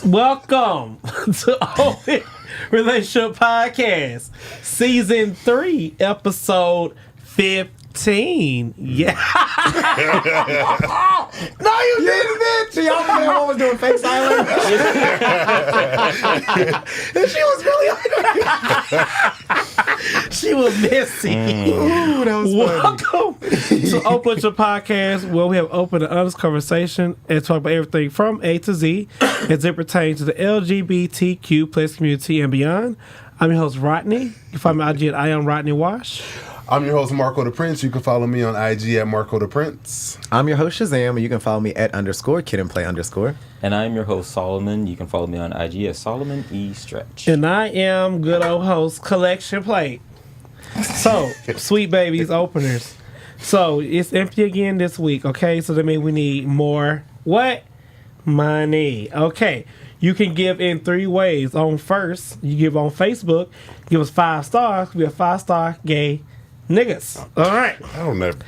Welcome to Open Relationship Podcast, Season 3, Episode 15. Yeah. No, you didn't, bitch. Y'all remember what was doing fake silence? And she was really She was messy. Ooh, that was Welcome to Open Relationship Podcast, where we have open and honest conversation and talk about everything from A to Z as it pertains to the LGBTQ plus community and beyond. I'm your host, Rodney. You can find me on IG at I am Rodney Wash. I'm your host, Marco DePrence. You can follow me on IG at Marco DePrence. I'm your host, Shazam, and you can follow me at _kidandplay_. And I'm your host, Solomon. You can follow me on IG at Solomon E. Stretch. And I am good old host, Collection Plate. So, Sweet Babies openers. So, it's empty again this week, okay? So, that means we need more, what? Money. Okay. You can give in 3 ways. On first, you give on Facebook. Give us 5 stars. We are 5-star gay niggas. All right.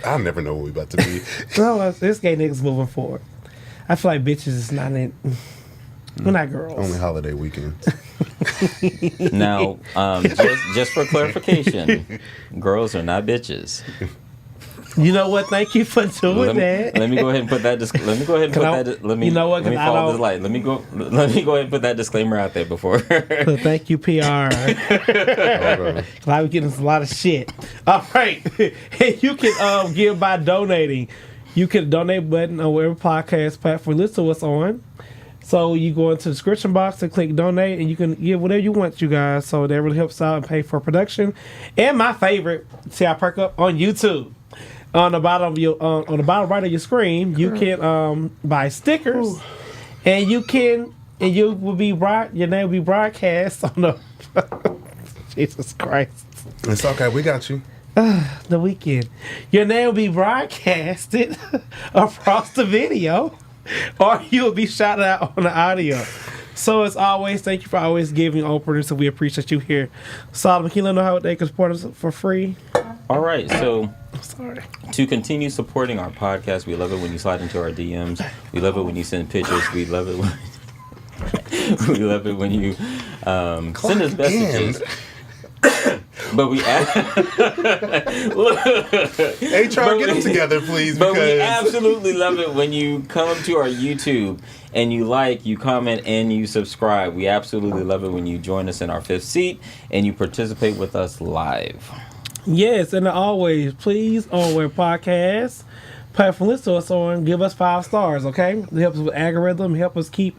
I never know what we about to be. No, this gay niggas moving forward. I feel like bitches is not in. We're not girls. Only holiday weekends. Now, just for clarification, girls are not bitches. You know what? Thank you for doing that. Let me go ahead and put that. Let me go ahead and put that. Let me. You know what? Let me follow this light. Let me go ahead and put that disclaimer out there before. So thank you, PR. Okay. Glad we getting a lot of shit. All right, and you can give by donating. You can donate button on whatever podcast platform listen to us on. So you go into the description box and click donate, and you can give whatever you want, you guys. So that really helps out and pay for production. And my favorite, see I perk up on YouTube. On the bottom of your on the bottom right of your screen, you can buy stickers, and you will be your name will be broadcast on the Jesus Christ. It's okay. We got you. The weekend. Your name will be broadcasted across the video, or you'll be shouted out on the audio. So as always, thank you for always giving openers, and we appreciate you here. Solomon, can you let them know how they can support us for free? All right, so Sorry. to continue supporting our podcast, we love it when you slide into our DMs. We love it when you send pictures. We love it when you send us messages. But we HR, get them together, please. But we absolutely love it when you come to our YouTube and you like, you comment, and you subscribe. We absolutely love it when you join us in our 5th seat and you participate with us live. Yes, and always, please, on where podcasts platform listen to us on, give us 5 stars, okay? It helps us with algorithm, help us keep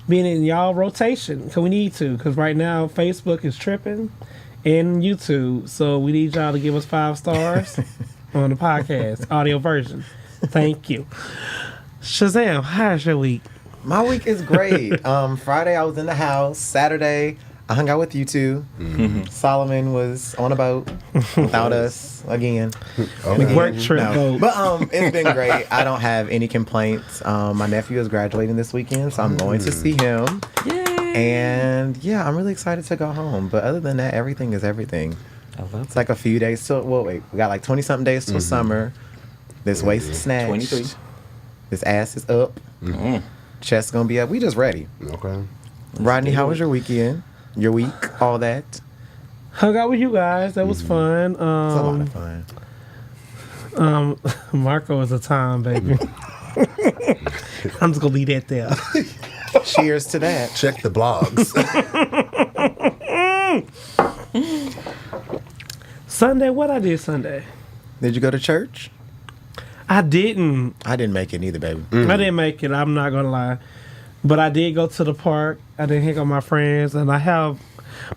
being in y'all rotation, because we need to, because right now Facebook is tripping and YouTube, so we need y'all to give us 5 stars on the podcast, audio version. Thank you. Shazam, how's your week? My week is great. Friday, I was in the house. Saturday, I hung out with you two. Mm-hmm. Solomon was on a boat without us again. Okay. Work trip boat. But it's been great. I don't have any complaints. My nephew is graduating this weekend, so I'm going to see him. Yay! And yeah, I'm really excited to go home. But other than that, everything is everything. I love It's like a few days till, we got like 20-something days till summer. This waist is snatched. 23. This ass is up. Mm-hmm. Chest gonna be up. We just ready. Okay. Rodney, how was your weekend? Your week? All that? Hung out with you guys. That was fun. It's a lot of fun. Marco is a time, baby. I'm just gonna leave that there. Cheers to that. Check the blogs. Sunday, what I did Sunday? Did you go to church? I didn't. I didn't make it either, baby. I didn't make it. I'm not gonna lie, but I did go to the park. I did hang out with my friends, and I have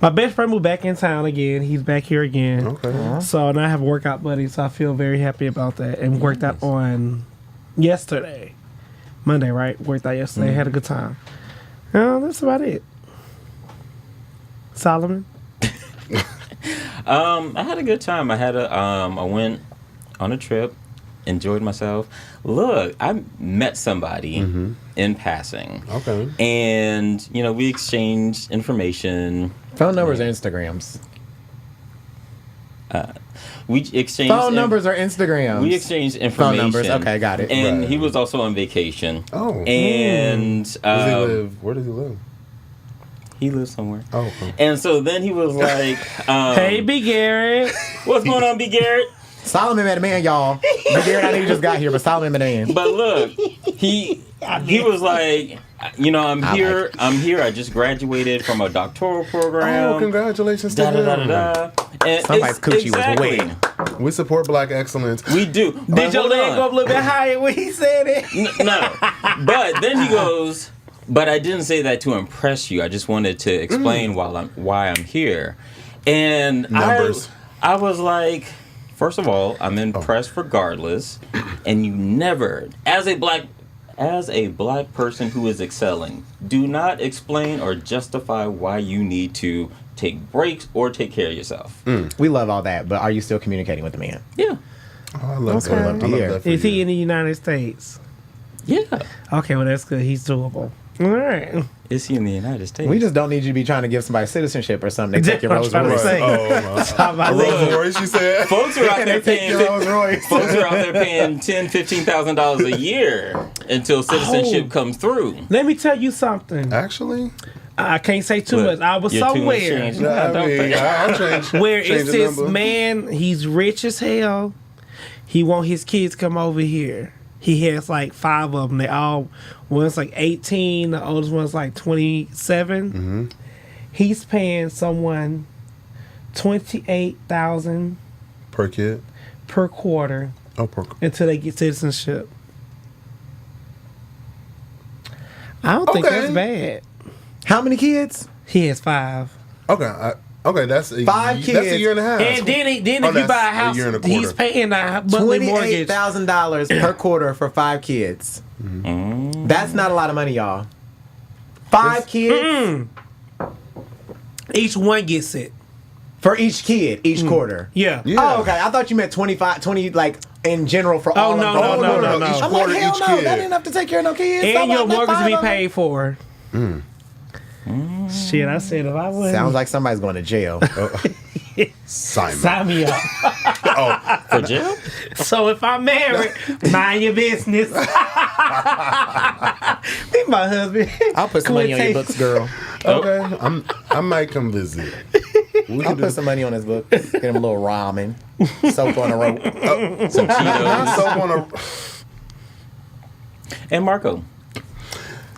my best friend moved back in town again. He's back here again. Okay. So now I have a workout buddy. So I feel very happy about that. And worked out on yesterday, Monday, right? Worked out yesterday. Had a good time. That's about it. Solomon. I had a good time. I went on a trip, enjoyed myself. Look, I met somebody in passing. Okay. And, we exchanged information. Phone numbers or Instagrams? We exchanged Phone numbers or Instagrams? We exchanged information. Phone numbers. Okay, got it. And Right. he was also on vacation. Oh. And Does he live? Where does he live? he lives somewhere. Oh. Okay. And so then he was like, Hey, B. Garrett. what's going on, B. Garrett? Solomon met a man, y'all. Garrett, I know you just got here, but Solomon met a man. But look, he was like, you know, I'm here. I just graduated from a doctoral program. Oh, congratulations to Da, da, da, him. da, da. And Somebody's coochie exactly. was wet. We support Black excellence. We do. Did But your hold leg on. go up a little bit higher when he said it? No. But then he goes, but I didn't say that to impress you. I just wanted to explain why I'm here. And Numbers. I was like, first of all, I'm impressed regardless. And you never, as a black person who is excelling, do not explain or justify why you need to take breaks or take care of yourself. We love all that, but are you still communicating with the man? Yeah. Oh, I love Okay. that. Love to I love hear. that for Is he you. in the United States? Yeah. Okay, well, that's good. He's doable. All right. Is he in the United States? We just don't need you to be trying to give somebody citizenship or something. They take your That's Rolls what I'm trying to Royce. say. Oh, How about Rolls that? Royce, you said? Folks are out there They take paying your Rolls Royce. folks are out there paying $10,000-$15,000 a year until citizenship Oh. comes through. Let me tell you something. Actually? I can't say too Look, much. I was you're too much somewhere change. No, I don't mean, think- I'll change. where change it's the this number. man, he's rich as hell. He want his kids come over here. He has like 5 of them. They all, one's like 18, the oldest one's like 27. Mm-hmm. He's paying someone $28,000 Per kid? per quarter Oh, per until they get citizenship. I don't think Okay. that's bad. How many kids? He has 5. Okay. Okay, that's 5 That's a kids. year and a half. And then if you that's buy a a house, year and a he's quarter. paying a monthly mortgage. $28,000 per quarter for 5 kids. That's not a lot of money, y'all. 5 kids Each one gets it. for each kid, each quarter. Yeah. Yeah. Oh, okay. I thought you meant 20 like in general for all no, of them. no, no, no, no. Each I'm quarter, like, hell each no, kid. that ain't enough to take care of no kids. And your Somebody got mortgage 5 be of them. paid for. Shit, I said if I wouldn't. Sounds like somebody's going to jail. Simon. Sign me up. Oh, For jail? So if I'm married, mind your business. Me, my husband. I'll put some money on your books, girl. okay. I might come visit. We I'll can do put some money on his book. Get him a little ramen, soap on a rope. Some not Cheetos. soap on a. And Marco,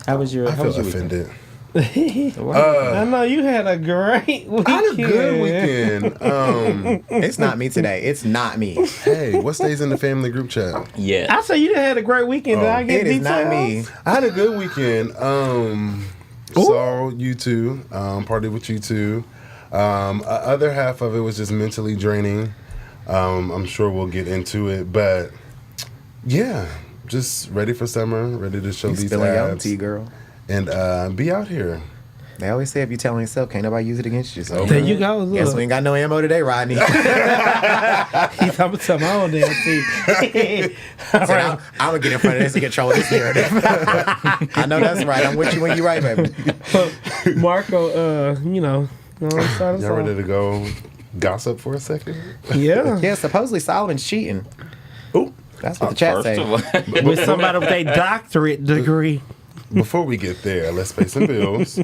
how was your I how was feel your weekend? offended. I know you had a great weekend. I had a good weekend. It's not me today. It's not me. Hey, what stays in the family group chat? Yeah. I said you had a great weekend. Did I get It is details? not me. I had a good weekend. Saw you two, partied with you two. Other half of it was just mentally draining. I'm sure we'll get into it, but yeah, just ready for summer, ready to show You these spilling your own abs tea, girl. and be out here. They always say if you telling yourself, can't nobody use it against you. So There you go. Look. guess we ain't got no ammo today, Rodney. He's talking about my own damn team. All So right. I'm gonna get in front of this and control this narrative. I know that's right. I'm with you when you're right, baby. Marco, start us Y'all ready off. to go gossip for a second? Yeah. Yeah, supposedly Solomon's cheating. Ooh. That's what the chat First say. of all, With somebody with a doctorate degree. Before we get there, let's pay some bills.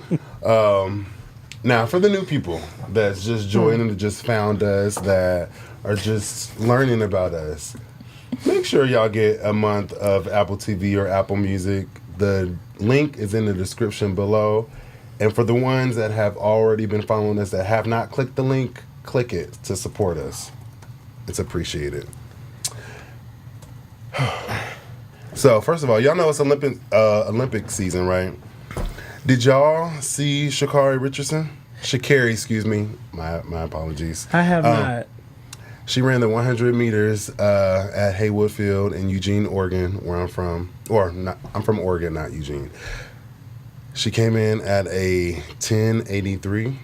Now, for the new people that's just joining, that just found us, that are just learning about us, make sure y'all get a month of Apple TV or Apple Music. The link is in the description below. And for the ones that have already been following us that have not clicked the link, click it to support us. It's appreciated. So, first of all, y'all know it's Olympic season, right? Did y'all see Sha'Carri Richardson? Sha'Carri, excuse me. My apologies. I have not. She ran the 100 meters at Haywood Field in Eugene, Oregon, where I'm from. Or, not, I'm from Oregon, not Eugene. She came in at a 10:83.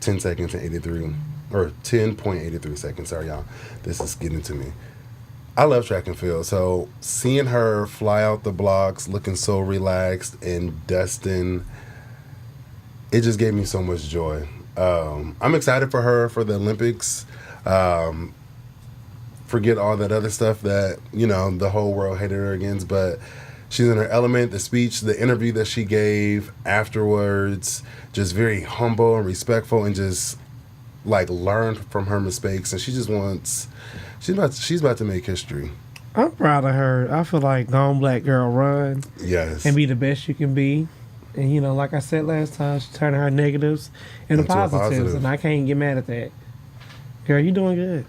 10 seconds and 83. Or 10.83 seconds. Sorry, y'all. This is getting to me. I love track and field, so seeing her fly out the blocks looking so relaxed and dusting, it just gave me so much joy. I'm excited for her for the Olympics. Forget all that other stuff that, you know, the whole world hated her against, but she's in her element. The speech, the interview that she gave afterwards, just very humble and respectful, and just like learned from her mistakes. And she just wants, she's about to make history. I'm proud of her. I feel like gone black girl run. Yes. And be the best you can be. And, you know, like I said last time, she turned her negatives into positives. Positive. And I can't get mad at that. Girl, you doing good.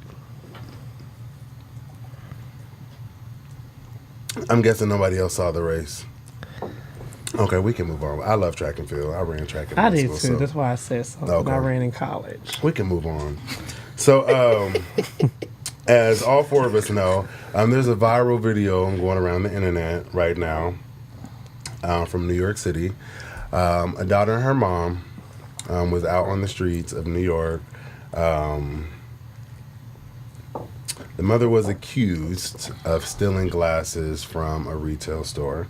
I'm guessing nobody else saw the race. Okay, we can move on. I love track and field. I ran track in I high did school, too. so That's why I said so. Okay. I ran in college. we can move on. So, as all four of us know, there's a viral video going around the internet right now from New York City. A daughter and her mom was out on the streets of New York. The mother was accused of stealing glasses from a retail store.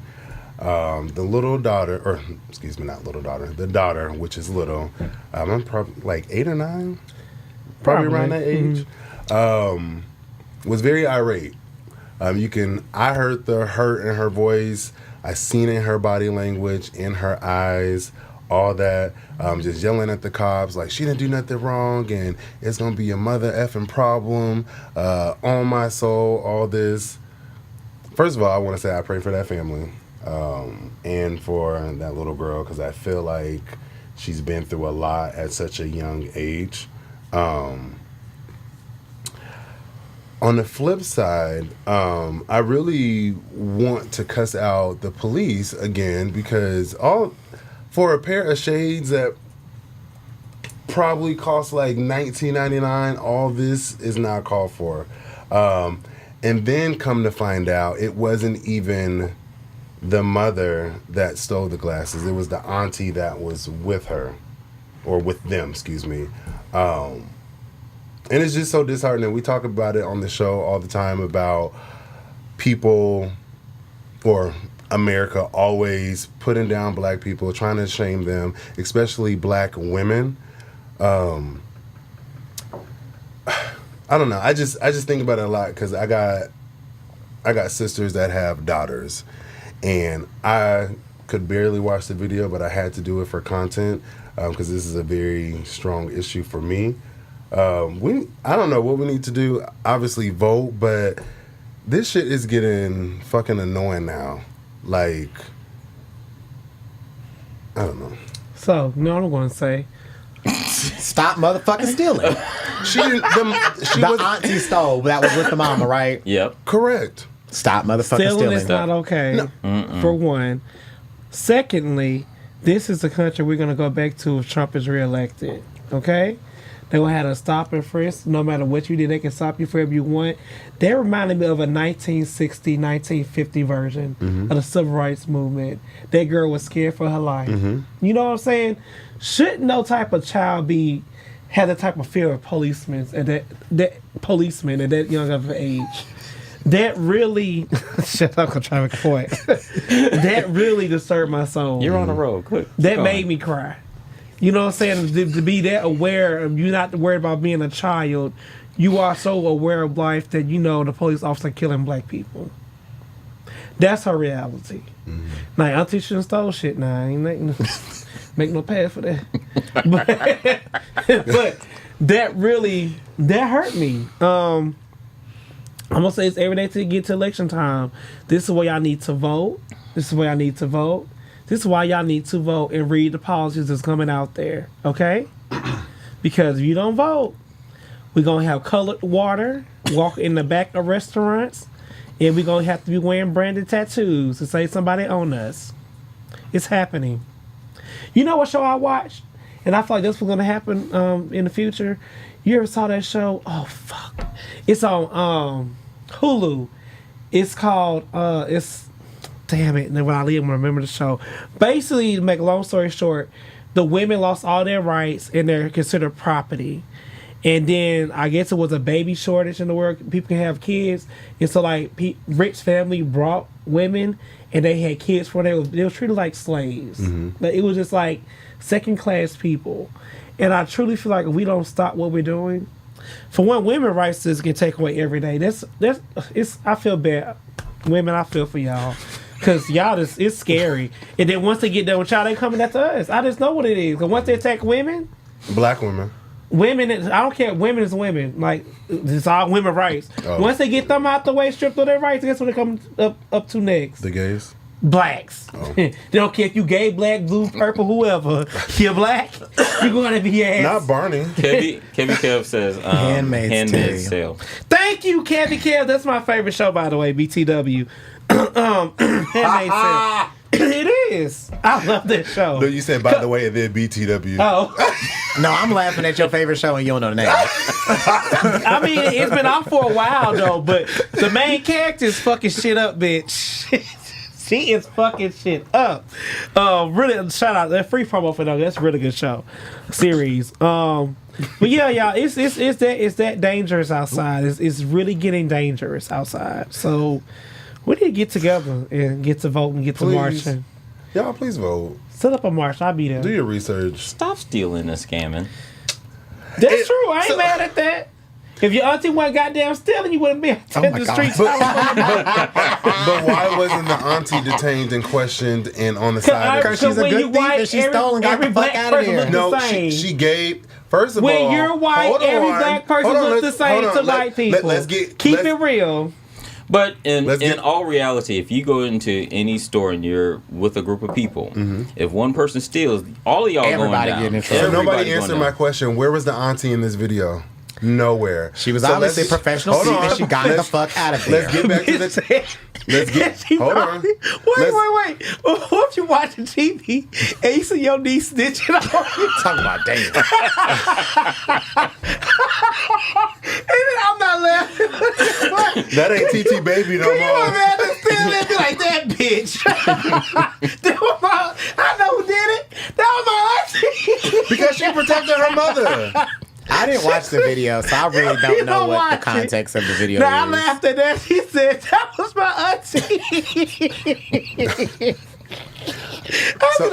The little daughter, or excuse me, not little daughter, the daughter, which is little, I'm probably like 8 or 9, probably around that age, was very irate. I heard the hurt in her voice. I seen it in her body language, in her eyes, all that. Just yelling at the cops like she didn't do nothing wrong and it's gonna be a mother effing problem on my soul, all this. First of all, I want to say I pray for that family and for that little girl, because I feel like she's been through a lot at such a young age. On the flip side, I really want to cuss out the police again, because for a pair of shades that probably cost like $19.99, all this is not called for. And then come to find out, it wasn't even the mother that stole the glasses. It was the auntie that was with her, or with them, excuse me. And it's just so disheartening. We talk about it on the show all the time about people, or America, always putting down black people, trying to shame them, especially black women. I don't know. I just think about it a lot, because I got sisters that have daughters, and I could barely watch the video, but I had to do it for content, because this is a very strong issue for me. I don't know what we need to do. Obviously vote, but this shit is getting fucking annoying now. Like, I don't know. So, you know what I'm going to say? Stop motherfucking stealing. She The auntie stole, but that was with the mama, right? Yep. correct. Stop motherfucking Stealing stealing. is not okay, for one. Secondly, this is the country we're going to go back to if Trump is reelected, okay? They will have a stop and frisk. No matter what you did, they can stop you forever you want. That reminded me of a 1960, 1950 version of the civil rights movement. That girl was scared for her life. You know what I'm saying? Shouldn't no type of child have that type of fear of policemen at that young of an age? That really shut up, I'm trying to make a point. That really disturbed my soul. You're on the road. Quick. That made me cry. You know what I'm saying? To be that aware of, you're not worried about being a child. You are so aware of life that you know the police officer killing black people. That's her reality. Like, Auntie shouldn't stole shit now. I ain't make no pay for that. But that hurt me. I'm gonna say it's every day till you get to election time. This is where y'all need to vote. This is why y'all need to vote and read the policies that's coming out there, okay? Because if you don't vote, we're going to have colored water, walk in the back of restaurants, and we're going to have to be wearing branded tattoos to say somebody own us. It's happening. You know what show I watched? And I feel like this was going to happen in the future. You ever saw that show? Oh, fuck. It's on Hulu. It's called, damn it, when I leave, I'm going to remember the show. Basically, to make a long story short, the women lost all their rights and they're considered property. And then I guess it was a baby shortage in the world. People can have kids. And so, like, rich family brought women and they had kids for them. They were treated like slaves. Like, it was just like second-class people. And I truly feel like if we don't stop what we're doing, for one, women rights just get taken away every day. I feel bad. Women, I feel for y'all. Because y'all it's scary. And then once they get done with y'all, they coming after us. I just know what it is. Because once they attack women. Black women. Women, I don't care. Women is women. Like, it's all women rights. Oh. Once they get them out the way, stripped of their rights, guess what they come up to next? The gays? Blacks. Oh. They don't care if you gay, black, blue, purple, whoever. You're black, you're going to be ass. Not Barney. Kevin Kev says Handmaid's Tale. Thank you, Kevin Kev. That's my favorite show, by the way, BTW. Handmaid's Tale. It is. I love that show. No, you said, by the way, and then BTW. Oh. No, I'm laughing at your favorite show and you don't know the name. I mean, it's been out for a while, though, but the main character is fucking shit up, bitch. She is fucking shit up. Really, shout out. That free promo for that. That's a really good show. Series. But yeah, y'all, it's that dangerous outside. It's really getting dangerous outside. So we need to get together and get to vote and get to marching. Y'all, please vote. Set up a march. I'll be there. Do your research. Stop stealing and scamming. That's true. I ain't mad at that. If your auntie wasn't goddamn stealing, you wouldn't be out in the streets. But why wasn't the auntie detained and questioned and on the side? Because she's a good thief and she stole and got the fuck out of here. No, she gave. First of all, when you're white, every black person looks the same to white people. Keep it real. But in all reality, if you go into any store and you're with a group of people, if one person steals, all of y'all everybody going down. Getting in trouble. So nobody answered my question. Where was the auntie in this video? Nowhere. She was obviously a professional thief and she got the fuck out of there. Let's get back to the... Hold on. Wait. What if you watching TV and you see your niece snitching on you? Talking about damn. And then I'm not laughing. That ain't TT Baby no more. You imagine still there be like, that bitch. I know who did it. That was my auntie. Because she protected her mother. I didn't watch the video, so I really don't know what the context of the video is. I laughed at that. She said, that was my auntie. So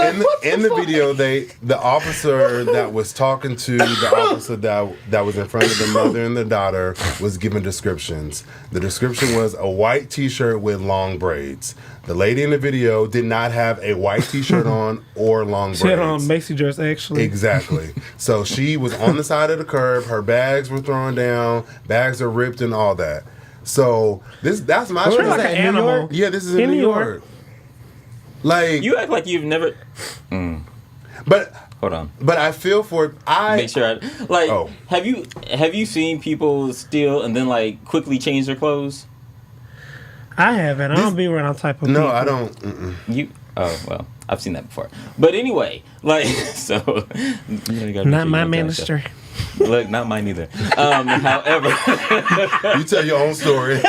in the video, the officer that was talking to the officer that was in front of the mother and the daughter was given descriptions. The description was a white T-shirt with long braids. The lady in the video did not have a white T-shirt on or long braids. She had on Macy dress, actually. Exactly. So she was on the side of the curb. Her bags were thrown down. Bags are ripped and all that. So that's my truth. Like an animal. Yeah, this is in New York. Like, you act like you've never. But hold on. But I feel for make sure. Have you seen people steal and then like quickly change their clothes? I haven't. I don't be around type of people. No, I don't. Well, I've seen that before. But anyway, like so. Not my ministry. Look, not mine either. However, you tell your own story.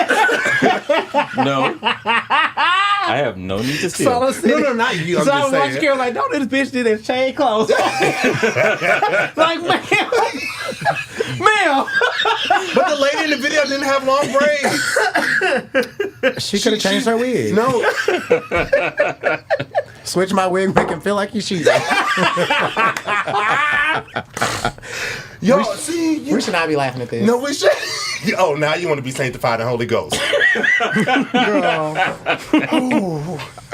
No, I have no need to steal. No, not you. I'm so just I was watching Carol like, don't this bitch do that chain clothes? Like, ma'am. But the lady in the video didn't have long braids. She could have changed her wig. No. Switch my wig, make him feel like he's cheating. Yo, we should not be laughing at this. No, we should. Oh, now you want to be sanctified in Holy Ghost. Girl.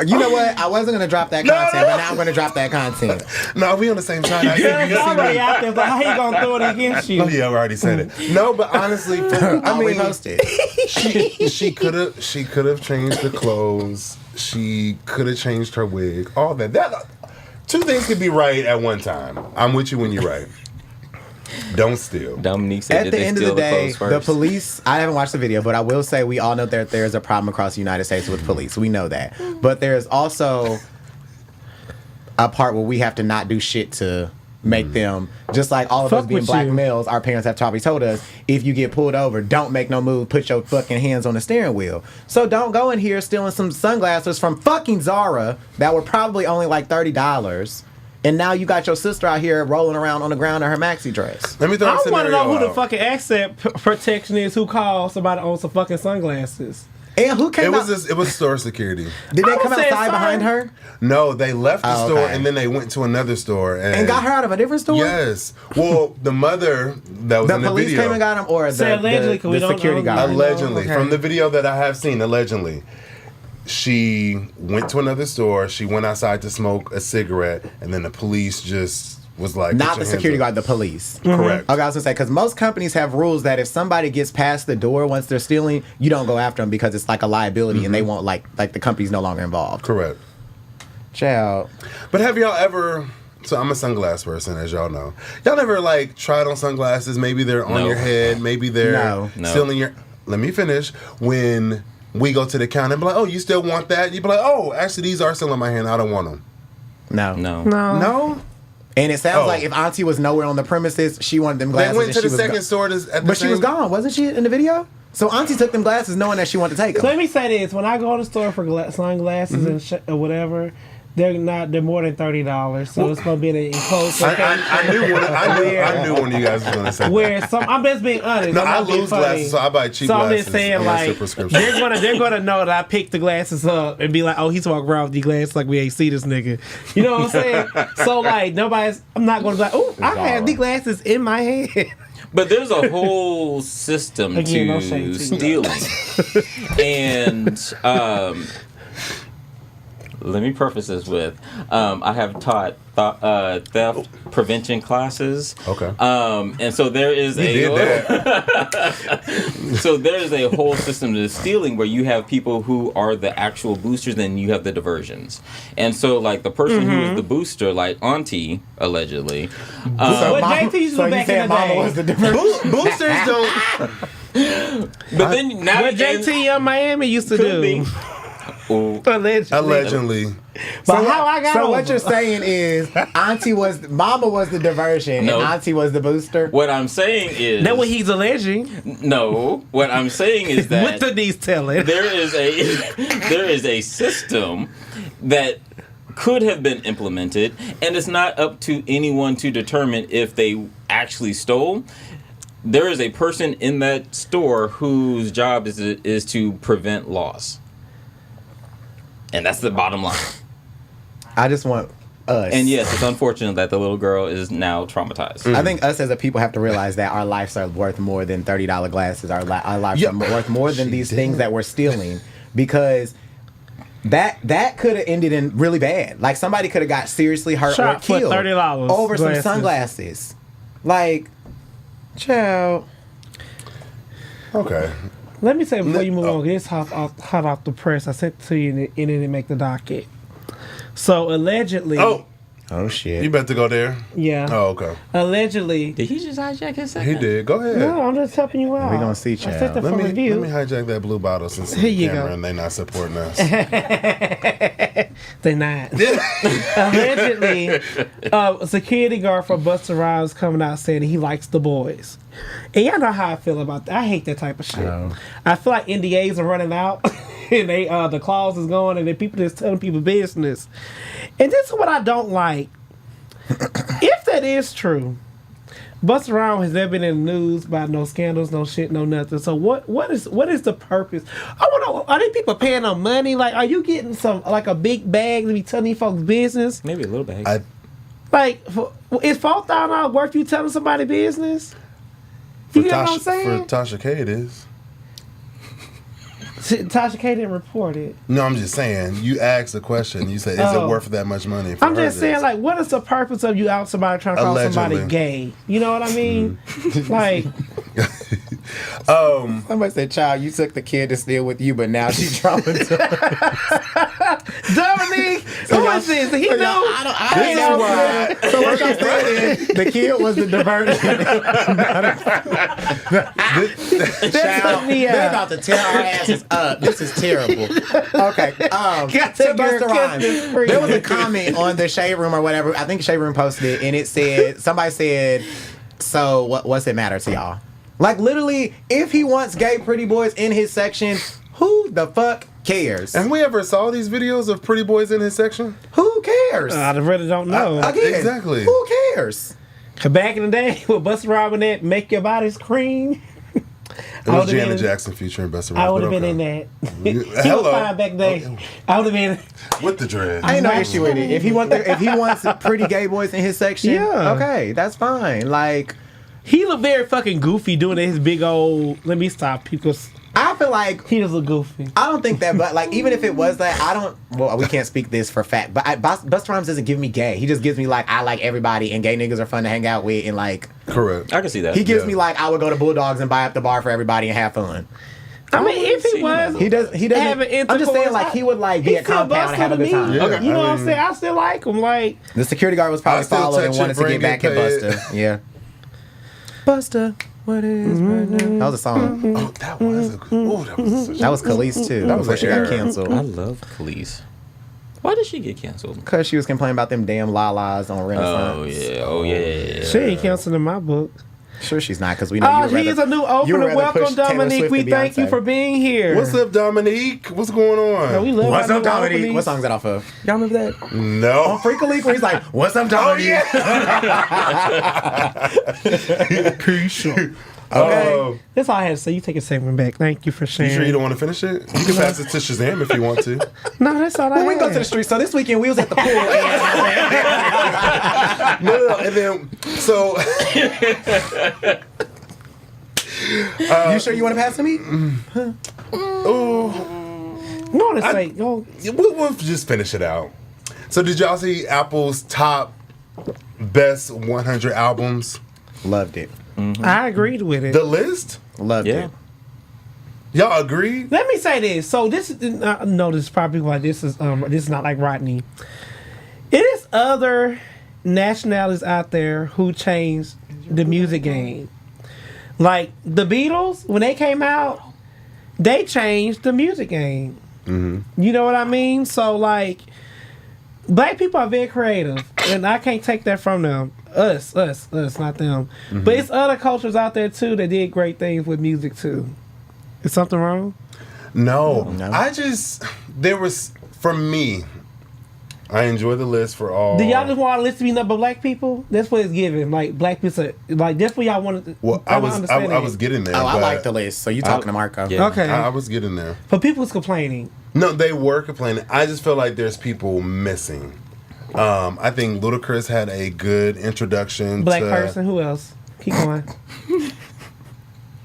You know what? I wasn't going to drop that content, but now I'm going to drop that content. No, we on the same side. Already out there, but how you going to throw it against you? Oh, yeah, we already said it. No, but honestly, I mean, she could have changed the clothes. She could have changed her wig. All that. Two things could be right at one time. I'm with you when you're right. Don't steal. Dominique said, at the end of the day, the police, I haven't watched the video, but I will say we all know that there's a problem across the United States with police. We know that. But there's also a part where we have to not do shit to make them, just like all of us being black males, our parents have probably told us, if you get pulled over, don't make no move, put your fucking hands on the steering wheel. So don't go in here stealing some sunglasses from fucking Zara that were probably only like $30. And now you got your sister out here rolling around on the ground in her maxi dress. Let me throw I want to know who the fucking accent protection is who calls somebody on some fucking sunglasses. And who came out? It was store security. Did they come say outside behind her? No, they left the store okay. and then they went to another store And got her out of a different store? Yes. Well, the mother that was in the police video. came and got him, or allegedly, 'cause we the don't security know. guard? Allegedly, Okay. from the video that I have seen, allegedly, she went to another store. She went outside to smoke a cigarette, and then the police just was like, "Put Not your the hands security up." guard, the police. Correct. Okay, I was gonna say, because most companies have rules that if somebody gets past the door once they're stealing, you don't go after them because it's like a liability and they won't like the company's no longer involved. Correct. Child. But have y'all ever? So I'm a sunglass person, as y'all know. Y'all never like tried on sunglasses? Maybe they're on No. your head. Maybe they're No. still in your. Let me finish. When we go to the counter and be like, "Oh, you still want that?" You be like, "Oh, actually, these are still in my hand. I don't want them." No. No. No. And it sounds Oh. like if Auntie was nowhere on the premises, she wanted them They glasses. went and to she the was second go- store at the But she was same- gone, wasn't she, in the video? So Auntie took them glasses knowing that she wanted to take So them. let me say this: when I go to the store for sunglasses and or whatever, they're more than $30. So it's gonna be an enclosed. I knew one of you guys was gonna say. Where I'm just being honest. No, I'm I not being lose funny. glasses, so I buy cheap So I'm glasses. just saying, unless they're like, prescription. they're gonna know that I picked the glasses up and be like, oh, he's walking around with these glasses like we ain't see this nigga. You know what I'm saying? So like, I'm not gonna be like, oh, I have these glasses in my hand. But there's a whole system Again, no to shade to stealing. And let me preface this with I have taught theft prevention classes. Okay. And so there is so there is a whole system to stealing where you have people who are the actual boosters, then you have the diversions. And so like the person who is the booster, like Auntie allegedly. What JT used to do back in the Mama day? was the difference? Boosters don't. But then now What JT in Miami used to could do. be. Allegedly. But how I got So over. what you're saying is Mama was the diversion No. and Auntie was the booster? What I'm saying is That's what he's alleging. no. What I'm saying is that What the knees telling? there is a system that could have been implemented, and it's not up to anyone to determine if they actually stole. There is a person in that store whose job is to prevent loss, and that's the bottom line. I just want us. And yes, it's unfortunate that the little girl is now traumatized. I think us as a people have to realize that our lives are worth more than $30 glasses. Our lives are worth more than these things that we're stealing, because that could have ended in really bad. Like somebody could have got seriously hurt Shot or for killed $30 over some glasses. sunglasses. Like, child. Okay. Let me say before you move on, this hot off the press. I sent it to you and it didn't make the docket. So allegedly, Oh shit. You better go there. yeah, Oh, okay. allegedly. Did he just hijack his He second? did. Go ahead. No, I'm just helping you out. We gonna see, I child. sent it Let for me review. hijack that blue bottle since Here the you camera go. and they not supporting us. They not. Allegedly, a security guard for Busta Rhymes coming out saying he likes the boys. And y'all know how I feel about that. I hate that type of shit. Oh. I feel like NDAs are running out and they the clause is going and then people just telling people business. And this is what I don't like. If that is true, Busta Rhymes has never been in the news about no scandals, no shit, no nothing. So what is the purpose? I want to know, are these people paying them money? Like, are you getting some like a big bag to be telling these folks business? Maybe a little bit. Like, is $4,000 worth you telling somebody business? You get what I'm saying? For Tasha K it is. Tasha K didn't report it. No, I'm just saying. You asked the question. You said, "Is Oh. it worth that much money?" For I'm her just saying, this? like, what is the purpose of you out somebody trying to call somebody Allegedly. gay? You know what I mean? Like, Somebody said, "Child, you took the kid to steal with you, but now she's traumatized." Dominique, who is this? He knew. I know why. So what y'all saying is the kid was the diversion. That took me They're out. about to tear our asses up. This is terrible. Okay. Got To that girl Busta Rhymes. Christmas free. There was a comment on the Shade Room or whatever. I think Shade Room posted it, and it said, somebody said, "So what's it matter to y'all?" Like literally, if he wants gay pretty boys in his section, who the fuck cares? Have we ever saw these videos of pretty boys in his section? Who cares? I really don't know. Again, Exactly. Who cares? Back in the day, with Busta Rhymes and that, make your body scream. It was Janet Jackson featuring Busta Rhymes. I would have been in that. He was fine back then. I would have been with the dread. I ain't no issue with it. If he wants pretty gay boys in his section, Yeah. okay, that's fine. Like, he looked very fucking goofy doing his big old. Let me stop because I feel like he just look goofy. I don't think that, but like even if it was that, I don't. Well, we can't speak this for fact, but Busta Rhymes doesn't give me gay. He just gives me like I like everybody, and gay niggas are fun to hang out with, and like correct. I can see that. He gives me like I would go to Bulldogs and buy up the bar for everybody and have fun. I mean, if he was, he doesn't. I'm just saying, like he would like be a compound and have a good time. Yeah, okay. You know what I'm saying? I still like him. Like the security guard was probably following and wanted to get back at Busta. Yeah. Busta, what is right now? That was a song. Oh, that was that was Khalees too. That was before she got canceled. I love Khalees. Why did she get canceled? Because she was complaining about them damn lalas on Renaissance. Oh yeah. She ain't canceled in my book. Sure, she's not because we know. He's a new opener. Welcome, Dominique. We thank you for being here. What's up, Dominique? What's going on? No, we love What's up, Dominique? Openings. What song's that off of? Y'all remember that? No. On Freak a Leak where he's like, "What's up, Dominique?" Crucial. Okay. That's all I had to say. You take a segment back. Thank you for sharing. You sure you don't want to finish it? You can pass it to Shazam if you want to. No, that's all I had. We can go to the street. So this weekend we was at the pool. No. And then, so... you sure you want to pass to me? Oh, No, to say, yo, we'll just finish it out. So did y'all see Apple's top best 100 albums? Loved it. I agreed with it. The list? Loved it. Y'all agree? Let me say this. So this is no, this is probably why this is not like Rodney. It is other nationalities out there who changed the music game. Like the Beatles, when they came out, they changed the music game. Mm-hmm. You know what I mean? So like, black people are very creative, and I can't take that from them. Us, not them. Mm-hmm. But it's other cultures out there too that did great things with music too. Is something wrong? No. There was, for me, I enjoy the list for all. Do y'all just want a list to be nothing but black people? That's what it's giving. Like black people, like that's what y'all wanted to. Well, I was getting there. Oh, I like the list. So you talking to Marco? Yeah. Okay. I was getting there. But people was complaining. No, they were complaining. I just feel like there's people missing. I think Ludacris had a good introduction. Black person. Who else? Keep going.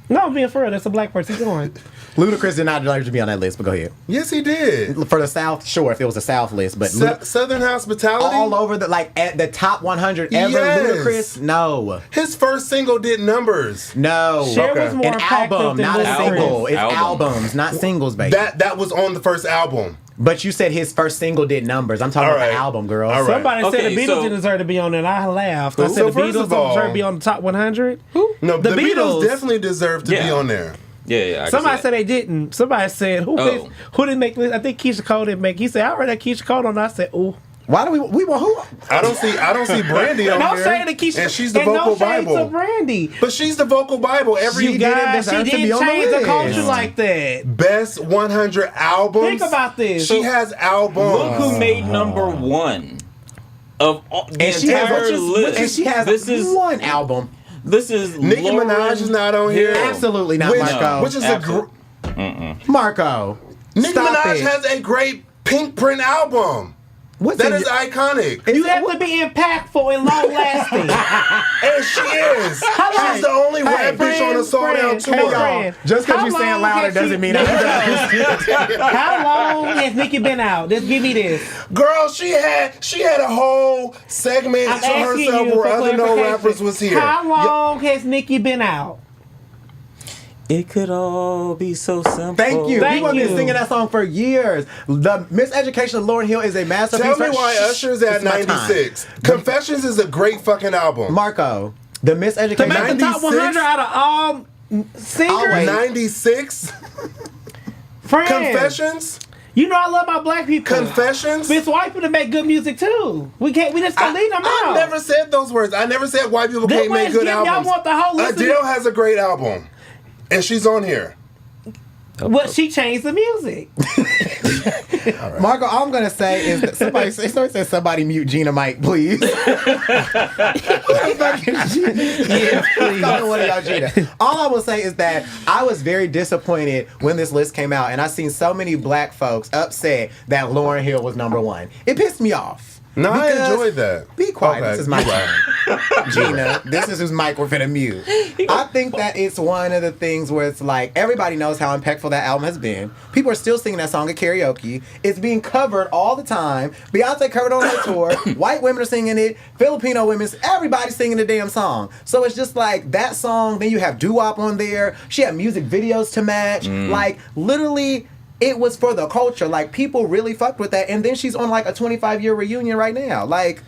No, being for real, that's a black person. Keep going. Ludacris did not deserve to be on that list, but go ahead. Yes, he did. For the South, sure, if it was a South list, but Southern Hospitality? all over at the top 100 ever, Yes. Ludacris, no. His first single did numbers. No. Cher was more An impactful album, than not a Ludacris. single. It's Album. albums, not singles, baby. That was on the first album. But you said his first single did numbers. I'm talking All about the right. album, girl. All right. Somebody said Okay, the Beatles so- didn't deserve to be on there, and I laughed. I So said the first Beatles of all- don't deserve to be on the top 100. Who? No, The the Beatles Beatles. definitely deserve to be Yeah. on there. Yeah. I can Somebody see said that. they didn't. Somebody said who didn't make this? I think Keisha Cole didn't make. He said I read that Keisha Cole on. I said ooh. Why do we want who? I don't see Brandy on No there. shade to Keisha. And she's the and vocal no shade Bible. to Brandy. But she's the vocal Bible. Every You guys, she deserve to be didn't on the change the list. culture like that. best 100 albums. Think about this. She has albums. Look who made number one of all, the And she has entire list. and she has this is one album. This is Nicki Lauryn Minaj is not on here. Hill. Absolutely not, Which, Marco. which is Marco. Nicki Stop Minaj it. has a great Pink Print album. What's That in is iconic. You have to be impactful and long lasting. And she is. long- She's the only rap bitch on a sold out friend, tour. hey, Y'all, friend. just because How you saying long louder has doesn't she- mean I'm How long has Nicki been out? Just give me this. Girl, she had a whole segment I'm to asking herself you where for other no clarification. rappers was here. How long has Nicki been out? It could all be so simple. Thank you. Thank People have been you. singing that song for years. The Miseducation of Lauryn Hill is a masterpiece. Tell me why Usher's at It's my time. 96. Confessions is a great fucking album. Marco, the To Miseducation. make the top 96? 100 out of all singers? Always. 96. Friends. Confessions. You know I love my black people. Confessions. But it's white people that make good music too. We just can't leave them out. I never said those words. I never said white people This can't make one's good giving- y'all albums. want the whole list of- Adele has a great album. And she's on here. Well, she changed the music. Right. Marco, all I'm gonna say is that somebody somebody mute Gina Mike, please. Yeah, please. One of y'all Gina. All I will say is that I was very disappointed when this list came out, and I seen so many black folks upset that Lauryn Hill was number one. It pissed me off. No, I Because- enjoyed that. Be quiet. Okay. This is my turn. Gina, this is whose mic we're finna mute. I think that it's one of the things where it's like everybody knows how impactful that album has been. People are still singing that song at karaoke. It's being covered all the time. Beyonce covered on her tour. White women are singing it. Filipino women, everybody's singing the damn song. So it's just like that song. Then you have doo-wop on there. She had music videos to match. Like literally. It was for the culture. Like, people really fucked with that. And then she's on, like, a 25-year reunion right now. Like,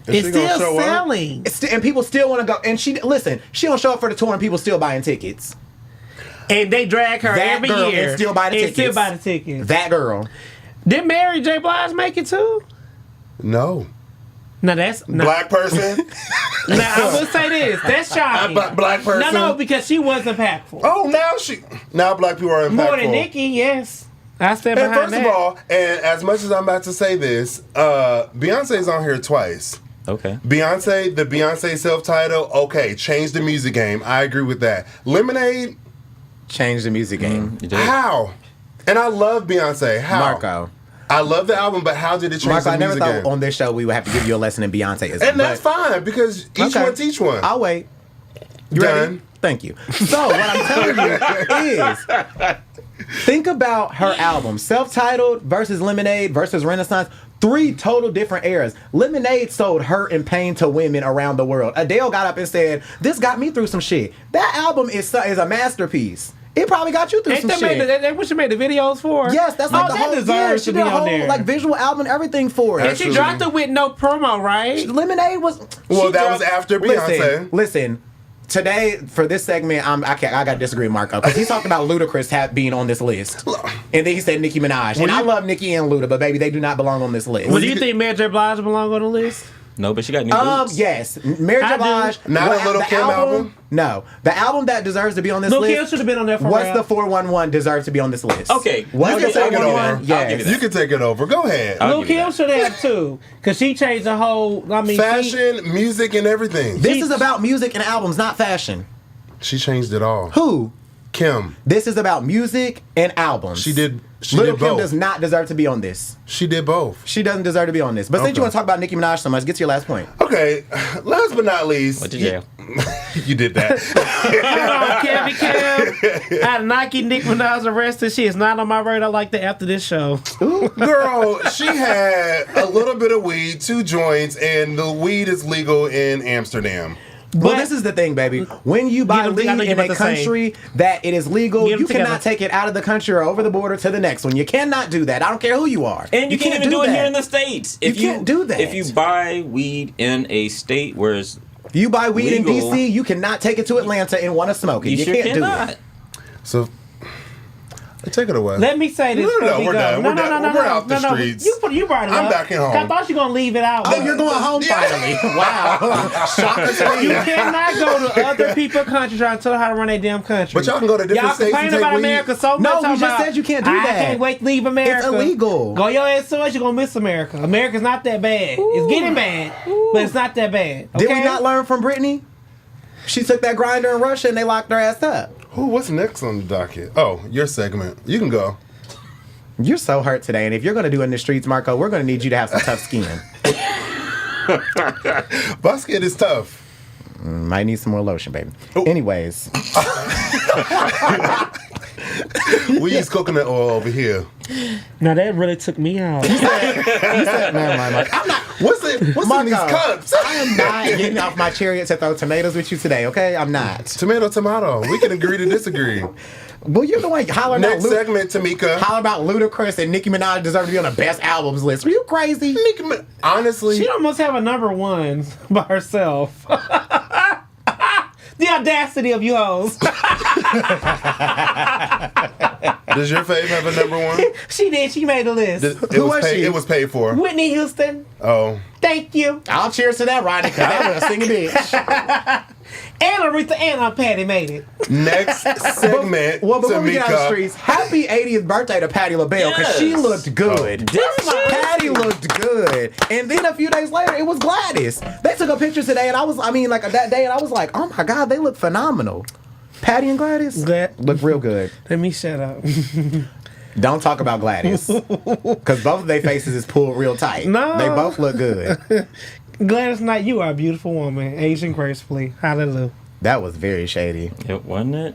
It's still selling. and people still want to go. And she don't show up for the tour and people still buying tickets. And they drag her That every girl year. and still buy the tickets. Still buy the tickets. That girl. Did Mary J. Blige make it too? No. No, that's... No. Black person? Now, I will say this. That's shocking. Black person? No, because she was impactful. Oh, now black people are impactful. More than Nicki, yes. I stand And behind first that. of all, and as much as I'm about to say this, Beyonce's on here twice. Okay. The Beyonce self-title, okay, change the music game. I agree with that. Lemonade, Change the music game. You did. how? And I love Beyonce. How? Marco. I love the album, but how did it change Marco, the I never music thought game? on this show we would have to give you a lesson in Beyonceism. And that's fine, because each one teach one. I'll wait. You Done. ready? Thank you. So, what I'm telling you is, think about her album. Self-titled versus Lemonade versus Renaissance. 3 total different eras. Lemonade sold hurt and pain to women around the world. Adele got up and said, this got me through some shit. That album is a masterpiece. It probably got you through Ain't some that shit. That what she made the videos for? Yes, that's like the that whole. deserves She to be did a on whole there. like visual album and everything for it. And she dropped it with no promo, right? Lemonade was. Well, she that was after Beyonce. Listen. Today, for this segment, I got to disagree with Marco because he talked about Ludacris being on this list, and then he said Nicki Minaj. And I love Nicki and Luda, but baby, they do not belong on this list. Well, do you think Mary J. Blige belong on the list? No, but she got new boots. Yes, Mary J. I do. Blige. Not a Lil' Kim album? No, the album that deserves to be on this Lil' list. Kim should have been on there for What's real. the 411 deserves to be on this list? Okay. What's You the can take it 411? over. I'll give Yes. you that. You can take it over. Go ahead. I'll Lil' give you Kim that. should have too, because she changed the whole. I mean, Fashion, music, and everything. This is about music and albums, not fashion. She changed it all. Who? Kim. This is about music and albums. She did Little Kim both. does not deserve to be on this. She did both. She doesn't deserve to be on this. But since Okay. you want to talk about Nicki Minaj so much, get to your last point. Okay, last but not least. Went to jail. You did that. Hold on, Kevin. I Nike Nicki Minaj arrested. She is not on my radar like that after this show. Girl, she had a little bit of weed, 2 joints, and the weed is legal in Amsterdam. Well, But- this is the thing, baby. When you buy Get 'em weed together, in get a about the same. country that it is legal, Get 'em you together. cannot take it out of the country or over the border to the next one. You cannot do that. I don't care who you are. And you can't even do it that. here in the States. You can't do that. If you buy weed in a state where it's If you buy weed in legal. D.C., you cannot take it to Atlanta and want to smoke it. you You sure can't do cannot. it. So, take it away. Let me say this. No, before we we're go. done. No, We're no, done. no, no, We're no, out the no, no. streets. You brought it I'm up. back at home. I thought you were going to leave it out. Oh, you're going home finally. Wow. Shocker to You me. cannot go to other people's country trying to tell them how to run their damn country. But y'all can go to different Y'all states and complain take about weed. America so much. No, we talking just about, said you can't do I that. can't wait to leave America. It's illegal. Go your ass somewhere, you're going to miss America. America's not that bad. It's getting bad, but it's not that bad. Okay? Did we not learn from Britney? She took that grinder in Russia and they locked her ass up. Ooh, what's next on the docket? Oh, your segment. You can go. You're so hurt today, and if you're going to do it in the streets, Marco, we're going to need you to have some tough skin. My skin is tough. Might need some more lotion, baby. Oh. Anyways, We use coconut oil over here. Now that really took me out. never mind, Marco. I'm not. What's in these Marco, cups? I am not getting off my chariot to throw tomatoes with you today, okay? I'm not. Tomato. We can agree to disagree. Well, you're the one hollering Next about segment, Tamika. hollering about Ludacris and Nicki Minaj deserve to be on the best albums list. Are you crazy? Honestly, She almost have a number 1 by herself. The audacity of you hoes. does your fave have a number 1? She did. She made the list. It Who was was paid. she? It was paid for. Whitney Houston. Oh, Thank you. I'll cheers to that, Rodney, because I'm going to sing a bitch. And Aretha and Patty made it. Next segment. Well, before we get out of the streets, happy 80th birthday to Patti LaBelle, because she looked good. Patty looked good. And then a few days later, it was Gladys. They took a picture today, and that day, and I was like, oh my God, they look phenomenal. Patty and Gladys look real good. Let me shut up. Don't talk about Gladys, because both of their faces is pulled real tight. No. They both look good. Gladys Knight, you are a beautiful woman. Asian gracefully. Hallelujah. That was very shady. It wasn't it?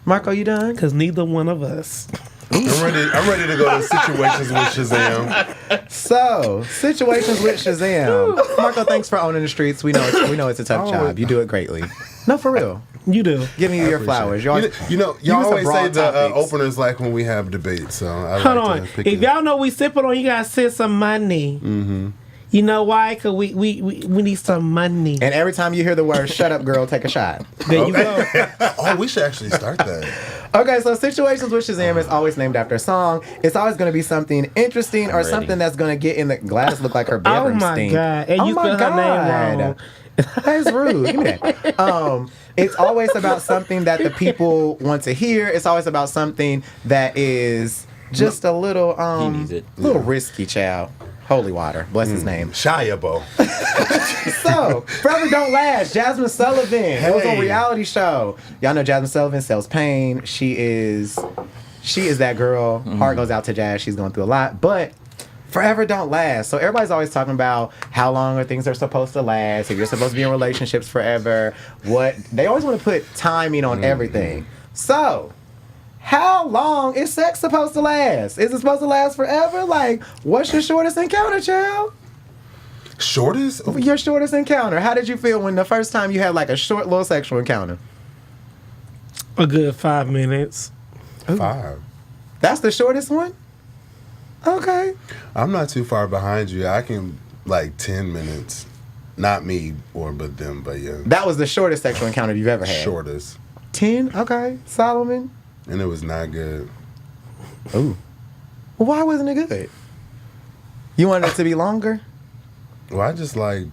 Marco, you done? Because neither one of us. I'm ready to go to Situations with Shazam. So, Situations with Shazam. Marco, thanks for owning the streets. We know it's a tough job. You do it greatly. No, for real. You do. Give me your flowers. Y'all always say the topics. openers like when we have debates. So I Hold like on. to pick If y'all know we sipping on, you gotta send some money. Mm-hmm. You know why? Because we need some money. And every time you hear the word "shut up, girl," take a shot. There you go. Oh, we should actually start that. Okay, so Situations with Shazam is always named after a song. It's always going to be something interesting or something that's going to get in the... Gladys look like her bedroom stink. God. And you spelled her name wrong. That's rude. Give me that. It's always about something that the people want to hear. It's always about something that is just a little He needs it. little risky, child. Holy water. Bless his name. Shia-Bo. So, Forever Don't Last, Jasmine Sullivan. It was a reality show. Y'all know Jasmine Sullivan sells pain. She is that girl. Heart goes out to Jazz. She's going through a lot. But forever don't last. So everybody's always talking about how long are things are supposed to last, if you're supposed to be in relationships forever. They always want to put timing on everything. So, how long is sex supposed to last? Is it supposed to last forever? Like, what's your shortest encounter, child? Shortest? Your shortest encounter. How did you feel when the first time you had like a short little sexual encounter? A good 5 minutes. 5. That's the shortest one? Okay. I'm not too far behind you. I can like 10 minutes. Not me but them, but yeah. That was the shortest sexual encounter you've ever had? Shortest. 10? Okay. Solomon? And it was not good. Ooh. Well, why wasn't it good? You wanted it to be longer? Well, I just like...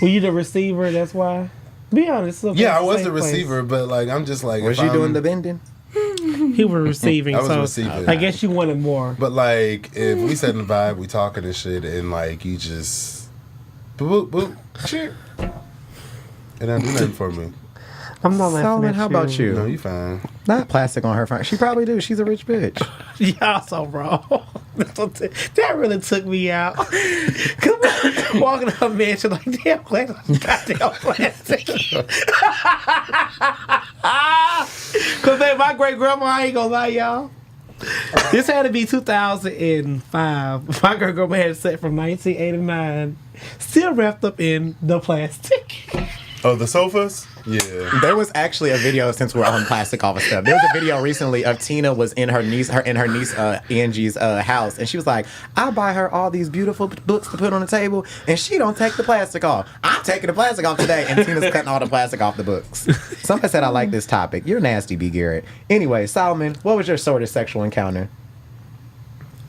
Were you the receiver? That's why? Be honest. Yeah, I was the receiver, but like I'm just like... Was you doing the bending? He was receiving. I was so receiving. I guess you wanted more. But like, if we set in the vibe, we talking and shit, and like you just... Boop, boop, boop, cheer. It don't do nothing for me. I'm not laughing Solomon, at how about you? No, you fine. Not plastic on her front. She probably do. She's a rich bitch. Y'all so wrong. That really took me out. Cause walking up a mansion like, damn, goddamn plastic. Cause man, my great grandma, I ain't gonna lie, y'all. This had to be 2005. My great grandma had a set from 1989, still wrapped up in the plastic. Oh, the sofas? Yeah. There was actually a video, since we're on plastic all the stuff. There was a video recently of Tina was in her niece Angie's house, and she was like, I buy her all these beautiful books to put on the table, and she don't take the plastic off. I'm taking the plastic off today, and Tina's cutting all the plastic off the books. Somebody said I like this topic. You're nasty, B. Garrett. Anyway, Solomon, what was your shortest sexual encounter?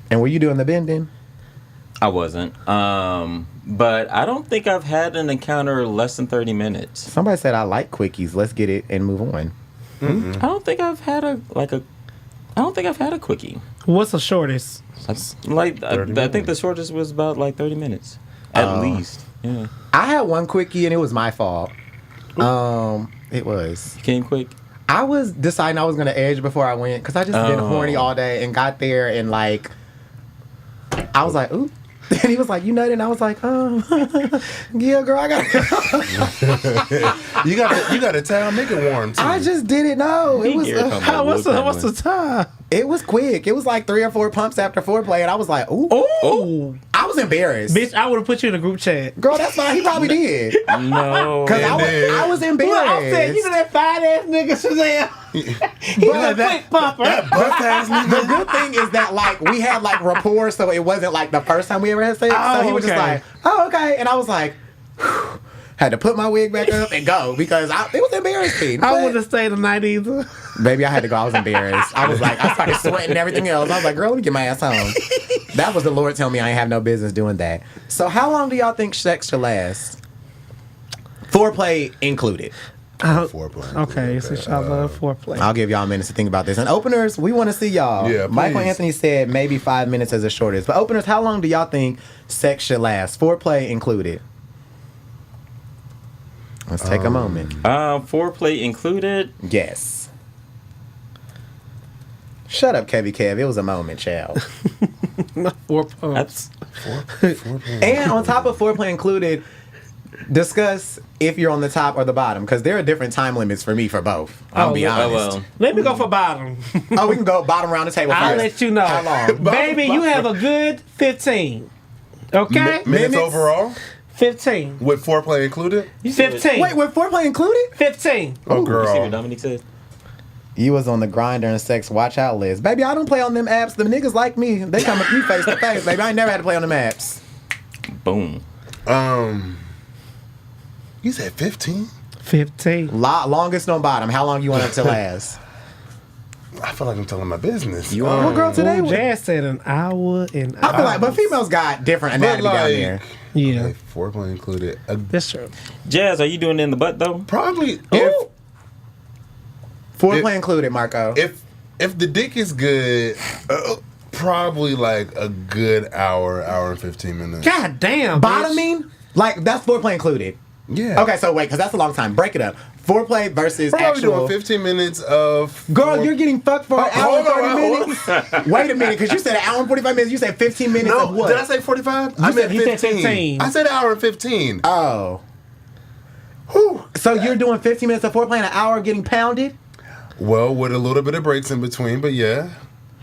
And were you doing the bending? I wasn't. But I don't think I've had an encounter less than 30 minutes. Somebody said I like quickies. Let's get it and move on. Mm-mm. I don't think I've had a quickie. What's the shortest? I think the shortest was about like 30 minutes. At least. Yeah. I had one quickie and it was my fault. It was. You came quick? I was deciding I was going to edge before I went because I just been horny all day and got there and like, I was like, ooh. And he was like, you nutted? And I was like, yeah, girl, I got You got a towel, make it warm too. I just didn't know. It was What's the time? It was quick. It was like 3 or 4 pumps after foreplay, and I was like, ooh. Oh. I was embarrassed. Bitch, I would have put you in a group chat. Girl, that's fine. He probably did. No. Because I was embarrassed. Well, I said, you know that fine ass nigga Shazam. He was a quick pumper. The good thing is that like we had like rapport, so it wasn't like the first time we ever had sex. So he was just like, oh, okay. And I was like, whew. Had to put my wig back up and go because it was embarrassing. I wouldn't have stayed the night either. Baby, I had to go. I was embarrassed. I was like, I started sweating and everything else. I was like, girl, let me get my ass home. That was the Lord telling me I ain't have no business doing that. So how long do y'all think sex should last? Foreplay included. Foreplay. Okay, so I love foreplay. I'll give y'all minutes to think about this. And openers, we want to see y'all. Yeah, Michael please. Anthony said maybe 5 minutes as the shortest. But openers, how long do y'all think sex should last? Foreplay included. Let's take a moment. Foreplay included. Yes. Shut up, Kevy Kev. It was a moment, child. 4 pumps. Foreplay. And on top of foreplay included, discuss if you're on the top or the bottom, because there are different time limits for me for both. I'll be honest. well. Let me go for bottom. Oh, we can go bottom round the table I'll first. let you know. How long? Baby, you have a good 15. Okay? Minutes overall 15. with foreplay included. 15. Wait, with foreplay included? 15. Oh, You see what girl. Dominique said? You was on the grinder and sex watch out list. Baby, I don't play on them apps. The niggas like me. They come with me face to face, baby. I ain't never had to play on them apps. Boom. You said 15? 15. Longest on bottom. How long you want it to last? I feel like I'm telling my business. You Well, girl, today Ooh, Jazz said an hour and I feel like, but females got different anatomy down there. Yeah, Okay, foreplay included. that's true. Jazz, are you doing it in the butt though? Probably Ooh. Foreplay included, Marco. if the dick is good, probably like a good hour and 15 minutes. God damn. bitch. Bottoming, like that's foreplay included. Yeah. Okay, so wait, because that's a long time. Break it up. Foreplay versus Probably actual. doing 15 minutes of. Girl, you're getting fucked for an hour and 30 hold minutes? Wait a minute, because you said an hour and 45 minutes. You said 15 minutes of No, what? did I say 45? I meant you 15. said 15. I said an hour and 15. Oh. Whew. So you're doing 15 minutes of foreplay and an hour getting pounded? Well, with a little bit of breaks in between, but yeah.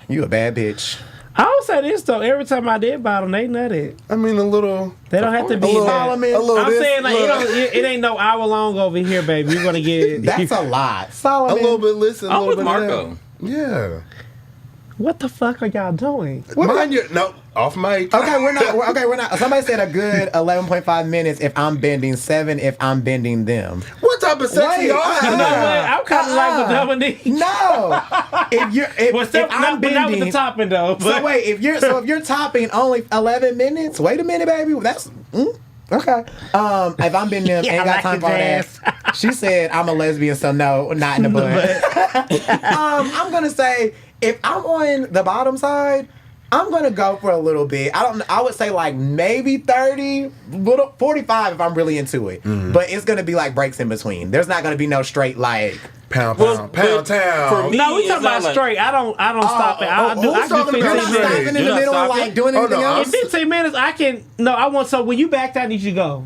You a bad bitch. I would say this though. Every time I did bottom, they nutted. I mean, a little. They don't have to A be little, that. a little I'm this, saying like little- it ain't no hour long over here, baby. You're gonna get it. That's a lot. a Solomon. little bit listen, a I'm little with bit Marco. of that. Yeah. What the fuck are y'all doing? Mind your no off mic. Okay, we're not. Somebody said a good 11.5 minutes if I'm bending, 7 if I'm bending them. What type of sex Wait, y'all You know have? what? I'm kind of like with Dominique. No. if Well, if I'm but not with the bending. topping though. So But wait, if you're topping only 11 minutes, wait a minute, baby. That's okay. If I'm bending them, Yeah, ain't I got like time your for ass. that. She said I'm a lesbian, so no, not in the butt. I'm gonna say if I'm on the bottom side, I'm gonna go for a little bit. I would say like maybe 30, 45 if I'm really into it. But it's gonna be like breaks in between. There's not gonna be no straight like. Pound Well, town. for me, no, we it's talking not about like- straight. I don't stop it. I do who's talking 15 about You're not straight? minutes. stopping in You're the not middle and stopping? like doing Oh, anything no, else. In 15 minutes, I can. No, I want. So when you back down, you should go.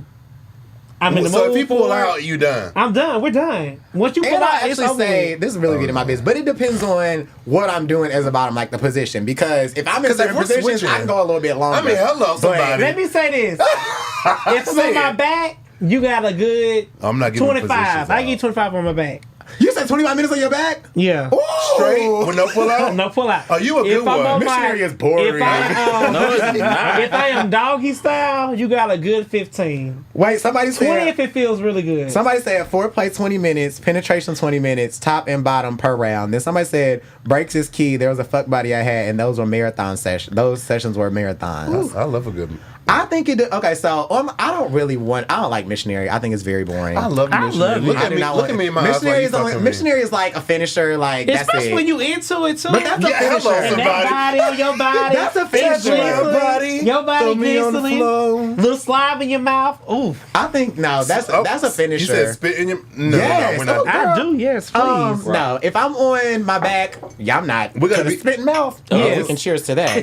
I'm in the So mood if you pull for it. out, you done. I'm done. We're done. Once you pull And out, I it's actually over. say with. this is really getting my business, but it depends on what I'm doing as a bottom, like the position. Because if I'm in 'Cause if certain we're positions, switching- I can go a little bit longer. I mean, hello, But somebody. Let me say this. If I'm on my back, you got a good I'm not giving 25. positions I out. give 25 on my back. You said 25 minutes on your back? Yeah. Ooh. Straight with no pull out. No pull out. Oh, you a good If I'm one. on Missionary my- is boring. If I, No, it's not. if I am doggy style, you got a good 15. Wait, somebody 20 said. if it feels really good. Somebody said foreplay 20 minutes, penetration 20 minutes, top and bottom per round. Then somebody said breaks is key. There was a fuck buddy I had, and those were marathon sessions. Those sessions were marathons. I love a good. I think it. Okay, so I don't like missionary. I think it's very boring. I love I missionary. love Look it. I at do me. not Look want- at me in my eyes. missionary Like is only, missionary is like a finisher. Like that's Especially it. when you into it too. But that's a Yeah, hello, finisher. and somebody. that body on your body. That's a It's finisher. glistening. Body. Your body Throw me on the glistening. floor. Little slob in your mouth. Ooh. I think no. That's a finisher. You said spit in your. No, Yes. no, we're not. Oh, I do, yes, please. No, if I'm on my back, yeah, I'm not. We're gonna to the be- spitting mouth. Oh. Yeah, we can cheers to that.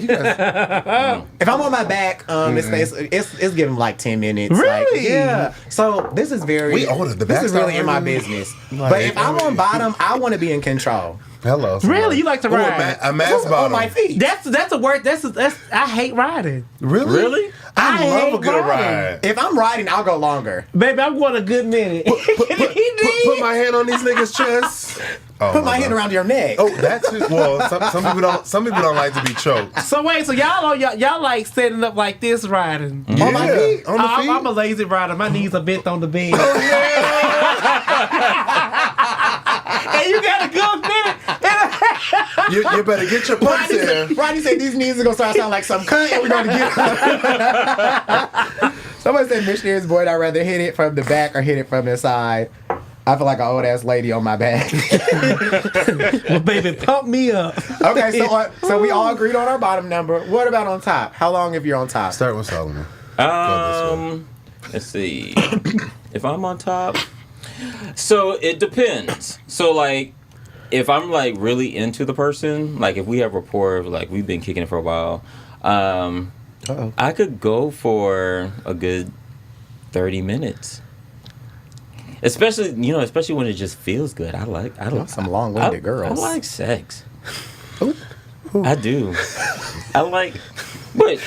If I'm on my back, it's giving like 10 minutes. Like, Really? yeah. So this is very. We ordered the This back is really start in my early. business. Like, But if I'm on bottom, I want to be in control. Hello. somebody. Really? You like to Ooh, ride? a mass On bottom. my feet. That's a word. That's I hate riding. Really? Really? I love hate a good riding. ride. If I'm riding, I'll go longer. Baby, I'm going a good minute. Put my hand on these niggas' chests. Oh, Put my hand God. around your neck. Oh, that's it. Well, some people don't. Some people don't like to be choked. So wait, so y'all like setting up like this riding? Yeah. On my feet? On the feet. I'm a lazy rider. My knees are bent on the bed. And you got a good minute. You better get your puts in. Rodney said these knees are gonna start sounding like some cunt, and we're gonna get. Somebody said missionary's boy, I'd rather hit it from the back or hit it from the side. I feel like an old ass lady on my back. Well, baby, pump me up. Okay, so we all agreed on our bottom number. What about on top? How long if you're on top? Start with Solomon. Let's see. If I'm on top, so it depends. So like, if I'm like really into the person, like if we have rapport, like we've been kicking it for a while, I could go for a good 30 minutes. Especially when it just feels good. I like some long-winded girls. I like sex. I do. I like, but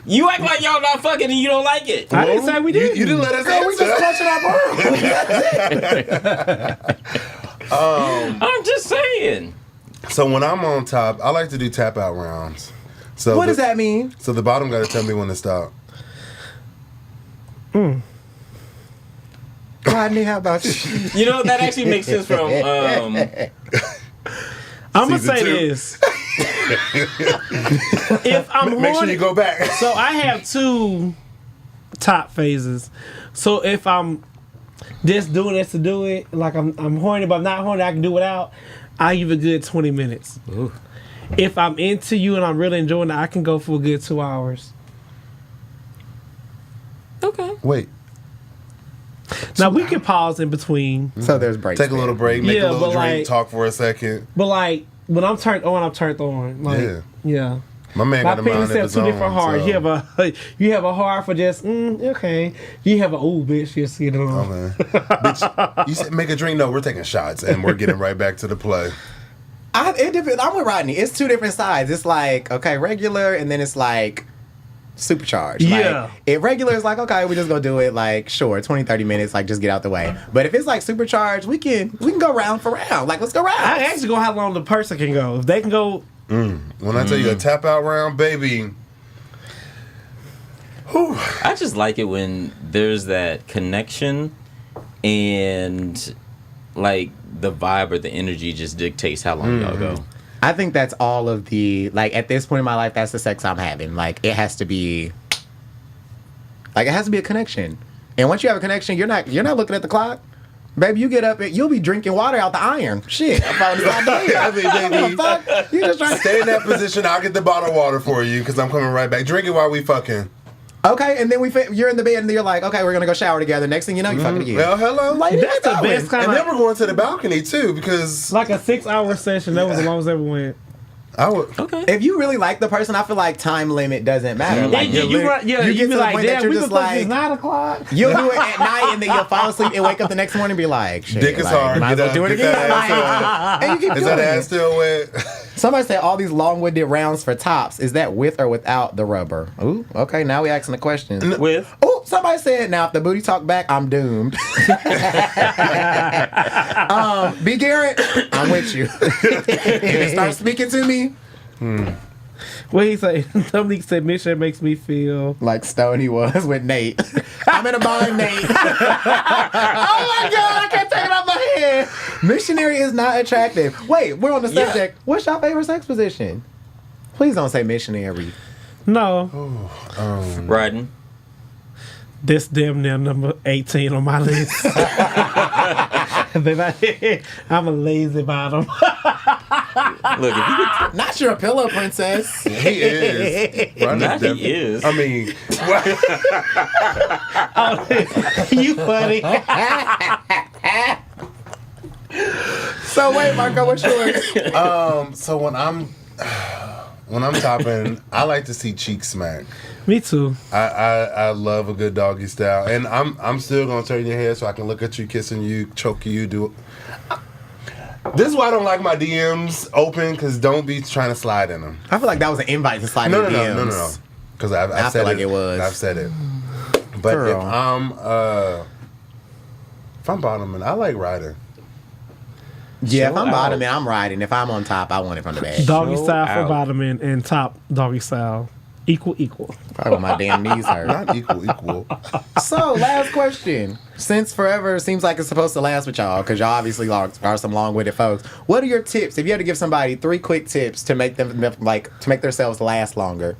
you act like y'all not fucking and you don't like it. I didn't say we did. You didn't let us know. We just clutching our pearl. I'm just saying. So when I'm on top, I like to do tap out rounds. So what does that mean? So the bottom got to tell me when to stop. Rodney, how about you? You know, that actually makes sense from I'm gonna Season say 2. this. If I'm Make sure horny, you go back. so I have 2 top phases. So if I'm just doing this to do it, like I'm horny, but I'm not horny, I can do without. I give a good 20 minutes. Ooh. If I'm into you and I'm really enjoying it, I can go for a good 2 hours. Okay. Wait. Now we can pause in between, So there's breaks. Take a little break, make Yeah, a little but drink, like- talk for a second. but like when I'm turned on, I'm turned on. Like, yeah. My man My got a mind penis of have his 2 own. different hearts. so- You have a heart for just okay. You have a bitch, just get it on. Okay. Bitch, you said make a drink. No, we're taking shots and we're getting right back to the play. It depends. I'm with Rodney. It's 2 different sides. It's like, okay, regular, and then it's like supercharged. Yeah. Like, if regular is like, okay, we just gonna do it like, sure, 20, 30 minutes, like just get out the way. But if it's like supercharged, we can go round for round. Like, let's go round. I actually go how long the person can go. If they can go, When I tell you a tap out round, baby. Whew. I just like it when there's that connection and like the vibe or the energy just dictates how long y'all go. I think that's all of the, like, at this point in my life, that's the sex I'm having. Like, it has to be a connection. And once you have a connection, you're not looking at the clock. Baby, you get up and you'll be drinking water out the iron. Shit. I mean, baby, Fuck. You just trying stay in that position. I'll get the bottle of water for you because I'm coming right back. Drink it while we fucking. Okay, and then you're in the bed and you're like, okay, we're gonna go shower together. Next thing you know, you fucking again. Well, hello. Like, that's the best kind And of then we're going to the balcony too because like a 6-hour session. That was the longest I ever went. I would. Okay. If you really like the person, I feel like time limit doesn't matter. Like, You get be to the like, point that damn, you're we just just like like, 9 o'clock. you'll do it at night and then you'll fall asleep and wake up the next morning and be like, shit, Dick is like, hard. might as well Get do it up, get again. that ass And you keep Is doing that ass it. still wet? Somebody said all these long-winded rounds for tops. Is that with or without the rubber? Ooh, okay, now we asking the questions. With Oh, somebody said, now if the booty talk back, I'm doomed. B. Garrett, I'm with you. If it starts speaking to me, What he say? Somebody said mission makes me feel. like Stoney was with Nate. I'm in a bind, Nate. Oh my God, I can't take it off my head. Missionary is not attractive. Wait, we're on the subject. What's your favorite sex position? Please don't say missionary. No, riding. this damn near number 18 on my list. Baby, I'm a lazy bottom. Look, if you could, Not your pillow princess. He is. Ron Not he definitely- is. I mean, You funny. So wait, Marco, what's yours? so when I'm topping, I like to see cheeks smack. Me too. I love a good doggy style, and I'm still gonna turn your head so I can look at you, kissing you, choking you. This is why I don't like my DMs open, because don't be trying to slide in them. I feel like that was an invite to slide No, in no, DMs. no. Because I've I said feel like it. it was. I've said it. But Girl. if I'm bottoming, I like riding. Yeah, if Show I'm out. bottoming, I'm riding. If I'm on top, I want it from the back. Doggy Show style for out. bottom and top doggy style. Equal. Probably my damn knees hurt. Not equal. So, last question. Since forever seems like it's supposed to last with y'all, because y'all obviously are some long-winded folks. What are your tips? If you had to give somebody 3 quick tips to make them to make themselves last longer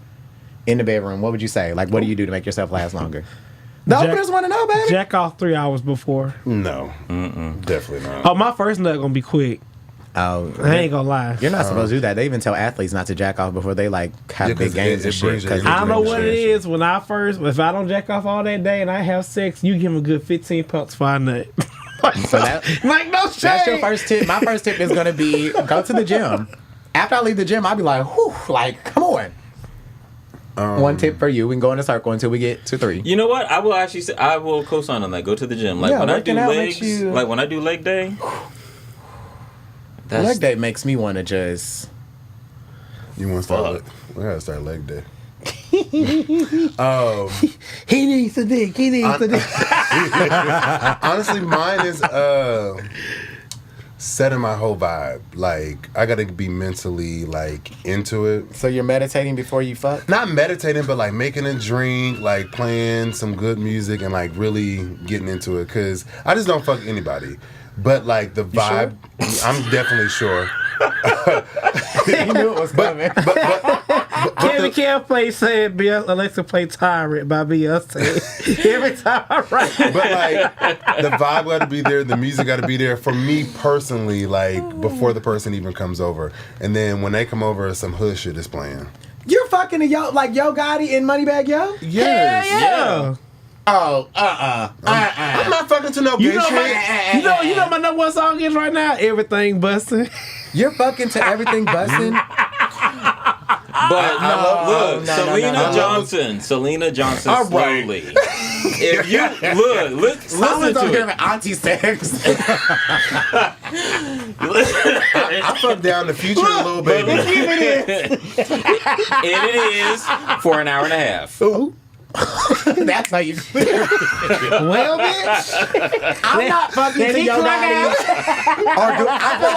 in the bedroom, what would you say? Like, what do you do to make yourself last longer? The openers want to know, baby. Jack off 3 hours before. No, definitely not. Oh, my first nut gonna be quick. Oh, I ain't gonna lie. You're not supposed to do that. They even tell athletes not to jack off before they like have big games and shit. I don't know what it is. If I don't jack off all that day and I have sex, you give them a good 15 pumps for a nut. So that, like, no shade. That's your first tip. My first tip is gonna be go to the gym. After I leave the gym, I'll be like, whew, like, come on. 1 tip for you. We can go in a circle until we get to 3. You know what? I will actually say, I will co-sign on that. Go to the gym. Like, when I do legs, like when I do leg day. Leg day makes me want to just. You want to start? We gotta start leg day. He needs a dick. Honestly, mine is setting my whole vibe. Like, I gotta be mentally like into it. So you're meditating before you fuck? Not meditating, but like making a drink, like playing some good music, and like really getting into it. Cause I just don't fuck anybody. But like the vibe, sure? I'm definitely sure. You knew it was coming. Kevin can't play saying Alexa play Tyrant by Beyonce every time I write. But like the vibe got to be there, the music got to be there for me personally. Like before the person even comes over, and then when they come over, some hood shit is playing. You're fucking a Yo Gotti and Moneybagg Yo? Yes. Yeah. Oh, I'm not fucking to no gay shit. You know my number 1 song is right now? Everything Bustin'. You're fucking to Everything Bustin'? But look, Selena Johnson all right. slowly. If you listen to it. Auntie sex. I fuck down the future a little bit. And it is for an hour and a half. Ooh. That's how you feel. Well, bitch. I'm not fucking to Yo Gotti. I feel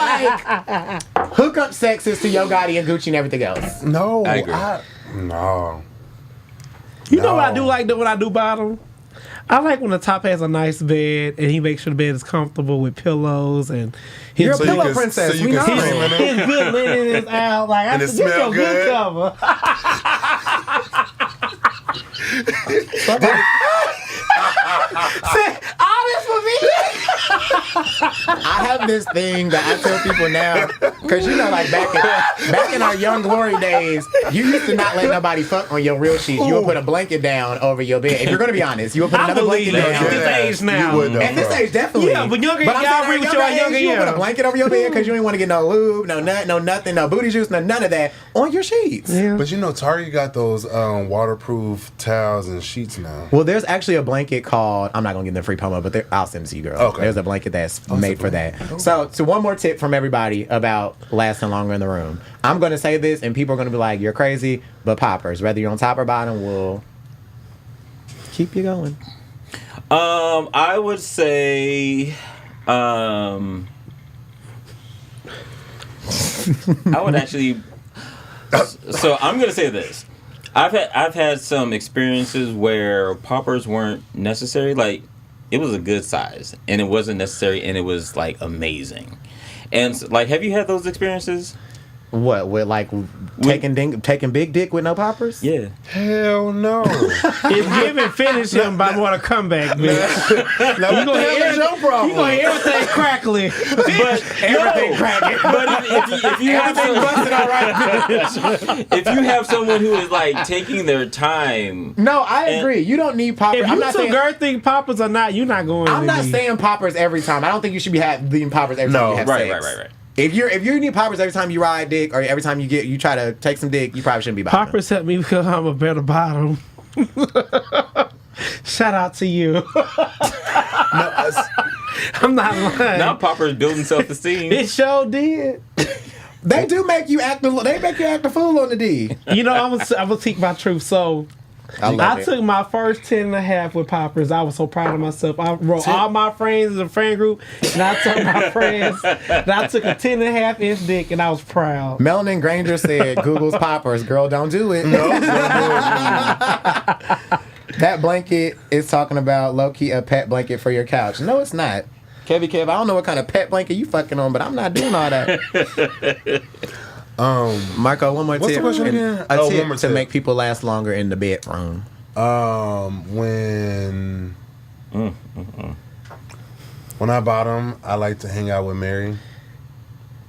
like hookup sex is to Yo Gotti and Gucci and everything else. No, I agree. No. You know what I do like when I do bottom? I like when the top has a nice bed and he makes sure the bed is comfortable with pillows and you're a pillow princess. So you can know. scream in it. His good linen is out. Like, and it smells good cover. All this for me. I have this thing that I tell people now, because you know, like back in our young glory days, you used to not let nobody fuck on your real sheet. You would put a blanket down over your bed. If you're gonna be honest, you would put another blanket down. At this age now. At this age, definitely. Yeah, but younger, y'all agree with your younger you would put a blanket over your bed because you ain't want to get no lube, no nut, no nothing, no booty juice, none of that on your sheets. Yeah. But you know, Target got those waterproof towels and sheets now. Well, there's actually a blanket called, I'm not going to give them free promo, but I'll send it to you, girl. Okay. There's a blanket that's made for that. Oh. So one more tip from everybody about lasting longer in the room. I'm going to say this, and people are going to be like, you're crazy, but poppers, whether you're on top or bottom, will keep you going. I would say, I would actually. So I'm gonna say this. I've had some experiences where poppers weren't necessary. Like, it was a good size, and it wasn't necessary, and it was like amazing. And like, have you had those experiences? What, with like taking big dick with no poppers? Yeah. Hell no. If Given finish him by more to come back, bitch. Now, You gonna hear your problem? You gonna hear everything crackling. But Everything cracking. But if you have if you have someone who is like taking their time. No, I agree. You don't need poppers. If I'm you not too saying girthy poppers or not, you're not going. I'm to not be. saying poppers every time. I don't think you should be being poppers every time you have sex. Right. If you need poppers every time you ride dick or every time you try to take some dick, you probably shouldn't be bottom. Poppers help me because I'm a better bottom. Shout out to you. I'm not lying. Now poppers building self-esteem. It sure did. They do make you act. They make you act a fool on the D. You know, I'm gonna speak my truth. So, love I it. took my first 10.5 with poppers. I was so proud of myself. I wrote all my friends in a friend group, and I told my friends that I took a 10.5-inch dick, and I was proud. Melanin Granger said, Google's poppers. Girl, don't do it. No, That blanket is talking about low-key a pet blanket for your couch. No, it's not. Kev, I don't know what kind of pet blanket you fucking on, but I'm not doing all that. Marco, one more what's tip. the question again? A tip one more to tip. make people last longer in the bedroom. When I bottom, I like to hang out with Mary.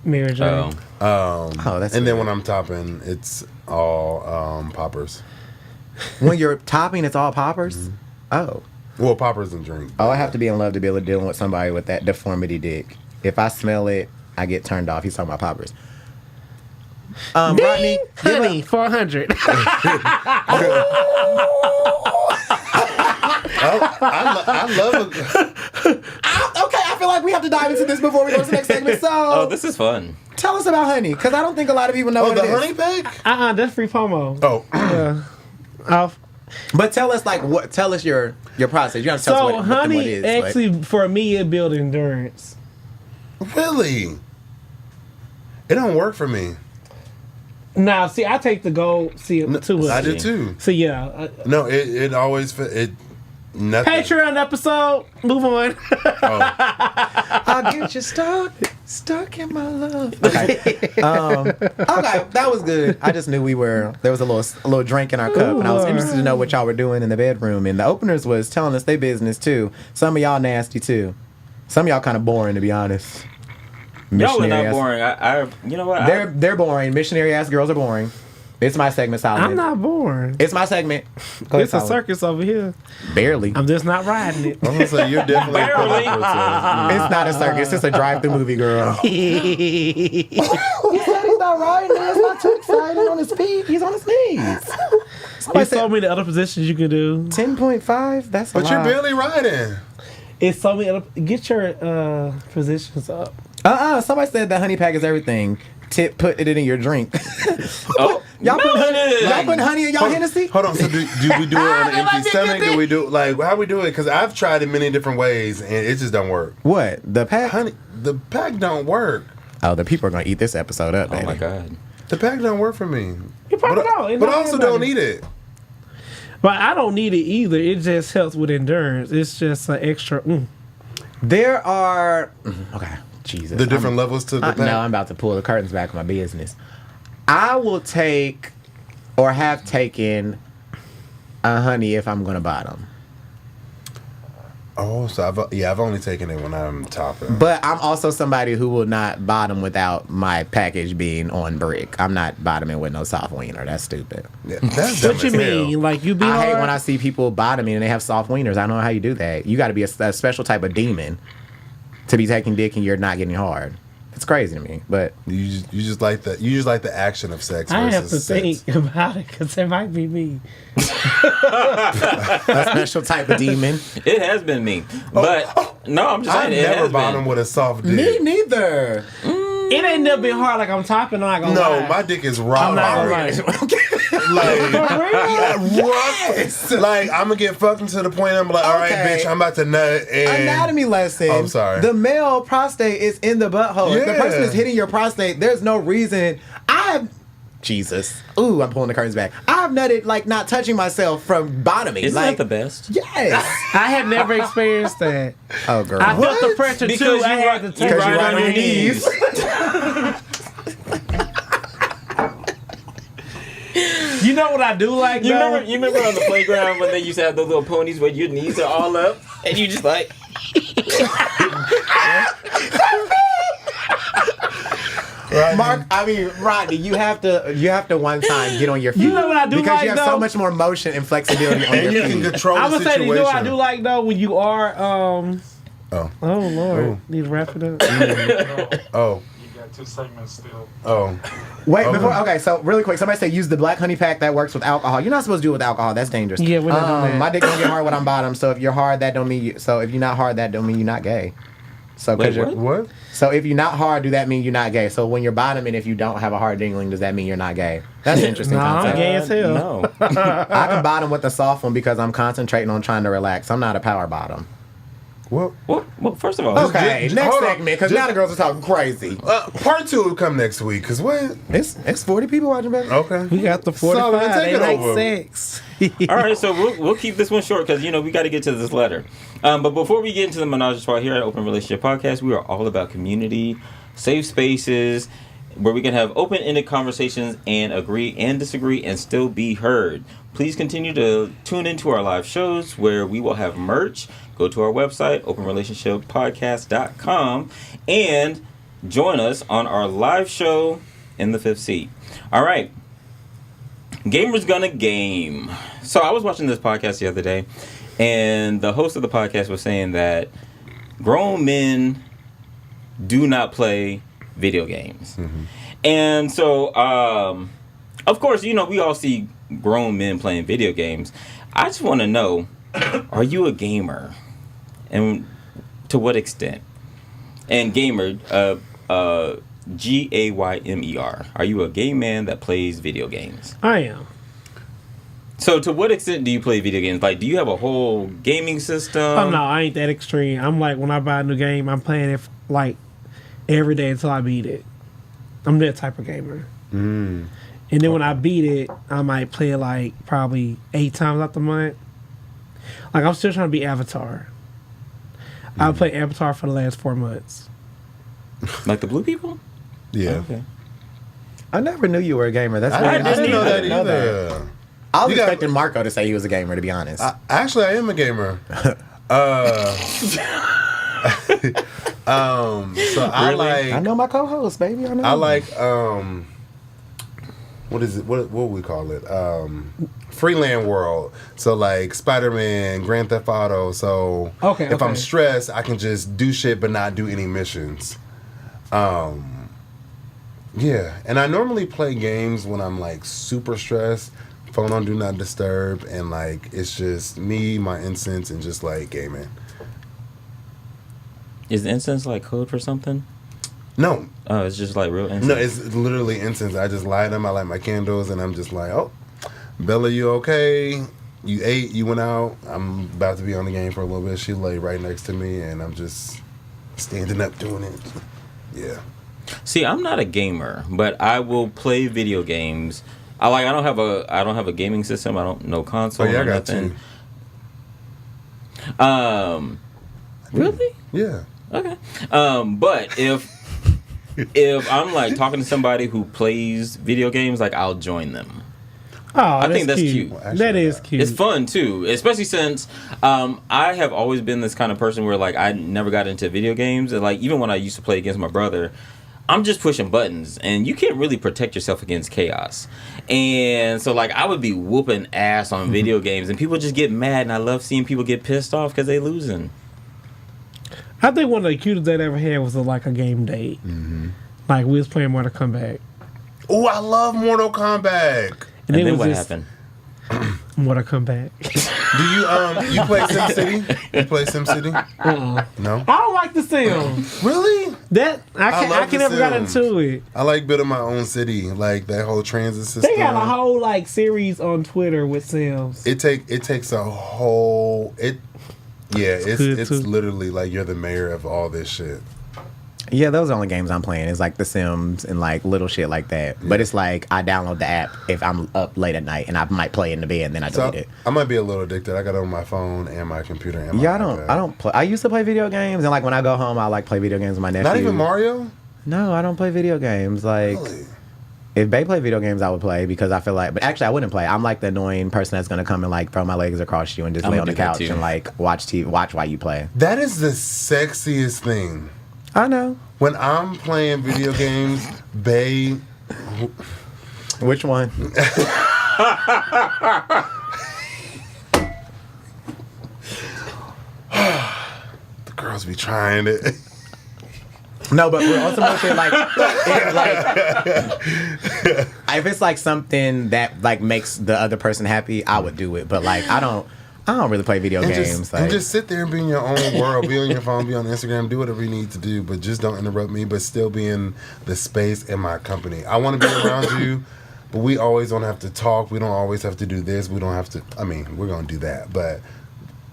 Mary Jane. That's and then weird. when I'm topping, it's all poppers. When you're topping, it's all poppers? Mm-hmm. Oh. Well, poppers and drink. Oh, I have to be in love to be able to deal with somebody with that deformity dick. If I smell it, I get turned off. He's talking about poppers. Rodney, Honey, 400. I love it. Okay, I feel like we have to dive into this before we go to the next segment. So, Oh, this is fun. tell us about honey, because I don't think a lot of people know Oh, what the it is. honey pack? That's free promo. Oh, But tell us, tell us your process. You have to tell us So what honey, it is. actually, for me, it builds endurance. really? It don't work for me. Now, see, I take the gold to I it. do too. So yeah, No, it always nothing. Patreon episode. Move on. I'll get you stuck in my love. Okay. Okay, that was good. I just knew there was a little drink in our cup, and I was interested to know what y'all were doing in the bedroom. And the openers was telling us their business too. Some of y'all nasty too. Some of y'all kind of boring, to be honest. Y'all are Missionary not ass- boring. You know what? They're boring. Missionary ass girls are boring. It's my segment, Solomon. I'm not bored. It's my segment. Go ahead, It's a Solomon. circus over here. Barely. I'm just not riding it. I'm gonna say you're definitely Barely. It's not a circus. It's a drive-through movie, girl. He said he's not riding. It's not too exciting on his feet. He's on his knees. It's so many other positions you can do. 10.5. That's a But lot. you're barely riding. It's so many other. Get your positions up. Somebody said that honey pack is everything. Put it in your drink. Oh, Y'all put man. honey in y'all Hennessy? Hold on. So do we do it on an empty stomach? Do we do how we do it? Because I've tried it many different ways and it just don't work. What? The pack? Honey, the pack don't work. Oh, the people are going to eat this episode up, baby. Oh my god. The pack don't work for me. You probably don't. But I also don't need it. But I don't need it either. It just helps with endurance. It's just an extra. There are... Okay, Jesus. The different levels to the pack. No, I'm about to pull the curtains back on my business. I will take or have taken a honey if I'm going to bottom. Oh, so I've only taken it when I'm topping. But I'm also somebody who will not bottom without my package being on brick. I'm not bottoming with no soft wiener. That's stupid. Yeah, that's dumb What you as hell. mean? Like you be I hard? hate when I see people bottoming and they have soft wieners. I don't know how you do that. You got to be a special type of demon to be taking dick and you're not getting hard. It's crazy to me, but You just like the action of sex. I have to versus sex. think about it because it might be me. a special type of demon. It has been me. But no, I'm just I've saying it never has bottomed been. with a soft dick. Me neither. It ain't never been hard like I'm topping. I'm not gonna No, lie. my dick is raw. I'm not gonna lie. Like, For real? Yes. like I'm gonna get fucked into the point. I'm like, all right, Okay. bitch, I'm about to nut. And Anatomy lesson. I'm sorry. The male prostate is in the butthole. If the Yeah. person is hitting your prostate, there's no reason. Jesus. Ooh, I'm pulling the curtains back. I've nutted like not touching myself from bottoming. Isn't like, that the best? Yes. I have never experienced that. Oh, girl. I felt the What? pressure Because too. I had to you touch. Because you ride ride on your knees. You know what I do like You though? remember on the playground when they used to have those little ponies where your knees are all up and you just like Rodney, you have to one time get on your feet. You know what I do because like, you have though? so much more motion and flexibility on and your you can feet. control I'm the gonna say, situation. you know what I do like though when you are Oh, oh Lord, Oh. need to wrap it up. oh, You got 2 segments still. oh. Wait, so really quick, somebody say use the black honey pack that works with alcohol. You're not supposed to do it with alcohol. That's dangerous. Yeah, we're not doing that. My dick don't get hard when I'm bottom, so if you're hard, that don't mean if you're not hard, that don't mean you're not gay. So, Wait, what? What? So if you're not hard, do that mean you're not gay? So when you're bottoming, if you don't have a hard dingling, does that mean you're not gay? That's an interesting Nah, I'm concept. gay as hell. No. I can bottom with a soft one because I'm concentrating on trying to relax. I'm not a power bottom. Well, Well, first of all, Okay, just- next hold on. segment, because now the girls are talking crazy. part 2 will come next week. Cause what? It's 40 people watching, baby. Okay. We got the 45. Solomon, take They it like over. sex. all right, so we'll keep this one short because we got to get to this letter. But before we get into the menage a trois here at Open Relationship Podcast, we are all about community, safe spaces, where we can have open-ended conversations and agree and disagree and still be heard. Please continue to tune into our live shows where we will have merch. Go to our website, openrelationshippodcast.com, and join us on our live show in the 5th seat. All right. Gamers Gonna Game. So I was watching this podcast the other day, and the host of the podcast was saying that grown men do not play video games. Mm-hmm. And so, of course, we all see grown men playing video games. I just want to know, are you a gamer? And to what extent? And gamer, Gaymer. Are you a gay man that plays video games? I am. So to what extent do you play video games? Like, do you have a whole gaming system? Oh, no, I ain't that extreme. I'm like, when I buy a new game, I'm playing it like every day until I beat it. I'm that type of gamer. And then when I beat it, I might play it like probably 8 times out the month. Like, I'm still trying to beat Avatar. I've played Avatar for the last 4 months. Like the blue people? Yeah. Okay. I never knew you were a gamer. That's I weird. didn't know that didn't either. I was You got- expecting Marco to say he was a gamer, to be honest. Actually, I am a gamer. So I like. I know my co-host, baby. I know. I like. What is it? What would we call it? Freeland world. So like Spider-Man, Grand Theft Auto. So if I'm stressed, I can just do shit but not do any missions. Yeah, and I normally play games when I'm like super stressed. Phone on do not disturb, and like it's just me, my incense, and just like gaming. Is the incense like code for something? No, Oh, it's just like real incense. no, it's literally incense. I just light them. I light my candles, and I'm just like, oh, Bella, you okay? You ate, you went out. I'm about to be on the game for a little bit. She lay right next to me, and I'm just standing up doing it. Yeah. See, I'm not a gamer, but I will play video games. I don't have a gaming system. I don't know console Oh yeah, I or got nothing. two. Really? Yeah. Okay. But if I'm like talking to somebody who plays video games, like I'll join them. Oh, I think that's cute. Well, actually, That is cute. It's fun too, especially since I have always been this kind of person where like I never got into video games, and like even when I used to play against my brother, I'm just pushing buttons, and you can't really protect yourself against chaos. And so like I would be whooping ass on video games, and people just get mad, and I love seeing people get pissed off because they losing. I think one of the cutest date I ever had was like a game date. Mm-hmm. Like we was playing Mortal Kombat. Oh, I love Mortal Kombat. And it then was what just happened? Mortal Kombat. Do you play SimCity? You play SimCity? No. I don't like the Sims. Really? That I love can The never got Sims. into it. I like building my own city, like that whole transit system. They got a whole like series on Twitter with Sims. It takes a whole it's good, too. literally like you're the mayor of all this shit. Yeah, those are the only games I'm playing. It's like The Sims and like little shit like that. But it's like I download the app if I'm up late at night, and I might play it in the bed and then I So delete it. I might be a little addicted. I got it on my phone and my computer and my Yeah, iPad. I don't play. I used to play video games, and like when I go home, I like play video games with my nephew. Not even Mario? No, I don't play video games. Like Really? if they play video games, I would play because I feel like. But actually, I wouldn't play. I'm like the annoying person that's gonna come and like throw my legs across you and just I'm lay on gonna the do that couch too. and like watch TV, watch while you play. That is the sexiest thing. I know. When I'm playing video games, babe, Which one? the girls be trying it. No, but we're also shit like if it's like something that like makes the other person happy, I would do it. But like I don't I don't really play video games. And just sit there and be in your own world. Be on your phone, be on Instagram, do whatever you need to do, but just don't interrupt me, but still be in the space in my company. I want to be around you, but we always don't have to talk. We don't always have to do this. We don't have to, I mean, we're going to do that, but